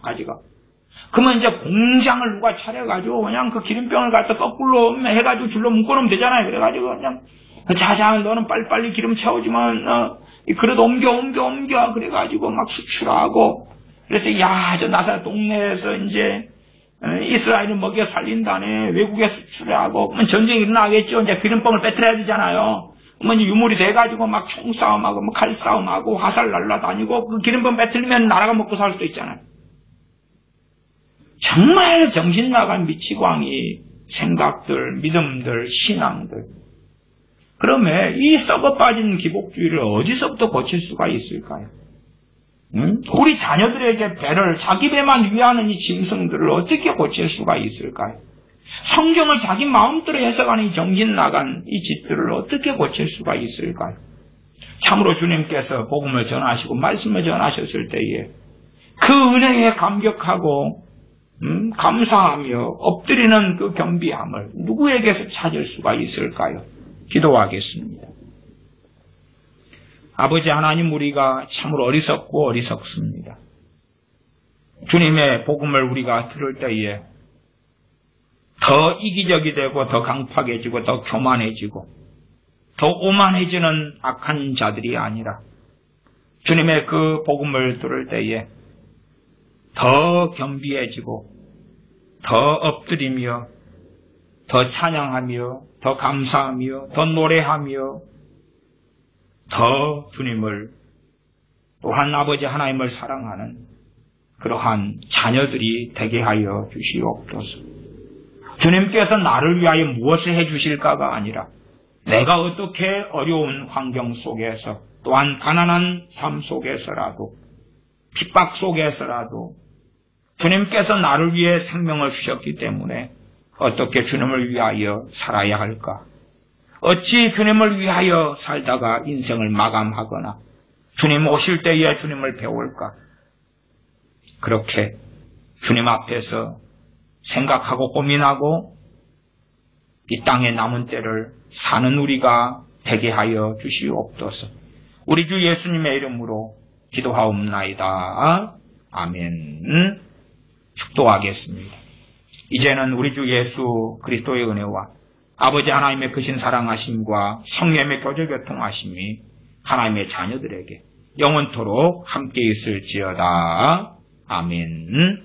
S1: 그러면 이제 공장을 누가 차려가지고 그냥 그 기름병을 갖다 거꾸로 해가지고 줄로 묶어놓으면 되잖아요. 그래가지고 그냥 너는 빨리빨리 기름 채우지만 그래도 옮겨 그래가지고 수출하고 그래서 저 나사렛 동네에서 이제 이스라엘을 먹여 살린다네. 외국에 수출하고 그러면 전쟁이 일어나겠죠. 이제 기름병을 빼뜨려야 되잖아요. 그러면 이제 유물이 돼가지고 총싸움하고 칼싸움하고 화살 날라다니고 그 기름병 빼뜨리면 나라가 먹고 살 수도 있잖아요. 정말 정신 나간 미치광이 생각들, 믿음들, 신앙들. 그러면 이 썩어 빠진 기복주의를 어디서부터 고칠 수가 있을까요? 우리 자녀들에게 자기 배만 위하는 이 짐승들을 어떻게 고칠 수가 있을까요? 성경을 자기 마음대로 해석하는 이 정신 나간 이 짓들을 어떻게 고칠 수가 있을까요? 참으로 주님께서 복음을 전하시고 말씀을 전하셨을 때에 그 은혜에 감격하고 감사하며 엎드리는 그 겸비함을 누구에게서 찾을 수가 있을까요? 기도하겠습니다. 아버지 하나님, 우리가 참으로 어리석습니다. 주님의 복음을 우리가 들을 때에 더 이기적이 되고 더 강팍해지고 더 교만해지고 더 오만해지는 악한 자들이 아니라 주님의 그 복음을 들을 때에 더 겸비해지고 더 엎드리며 더 찬양하며 더 감사하며 더 노래하며 더 주님을 또한 아버지 하나님을 사랑하는 그러한 자녀들이 되게 하여 주시옵소서. 주님께서 나를 위하여 무엇을 해 주실까가 아니라 내가 어떻게 어려운 환경 속에서 또한 가난한 삶 속에서라도 핍박 속에서라도 주님께서 나를 위해 생명을 주셨기 때문에 어떻게 주님을 위하여 살아야 할까? 어찌 주님을 위하여 살다가 인생을 마감하거나 주님 오실 때에 주님을 배울까? 그렇게 주님 앞에서 생각하고 고민하고 이 땅에 남은 때를 사는 우리가 되게 하여 주시옵소서. 우리 주 예수님의 이름으로 기도하옵나이다. 아멘. 축도하겠습니다. 이제는 우리 주 예수 그리스도의 은혜와 아버지 하나님의 크신 사랑하심과 성령의 교제 교통하심이 하나님의 자녀들에게 영원토록 함께 있을지어다. 아멘.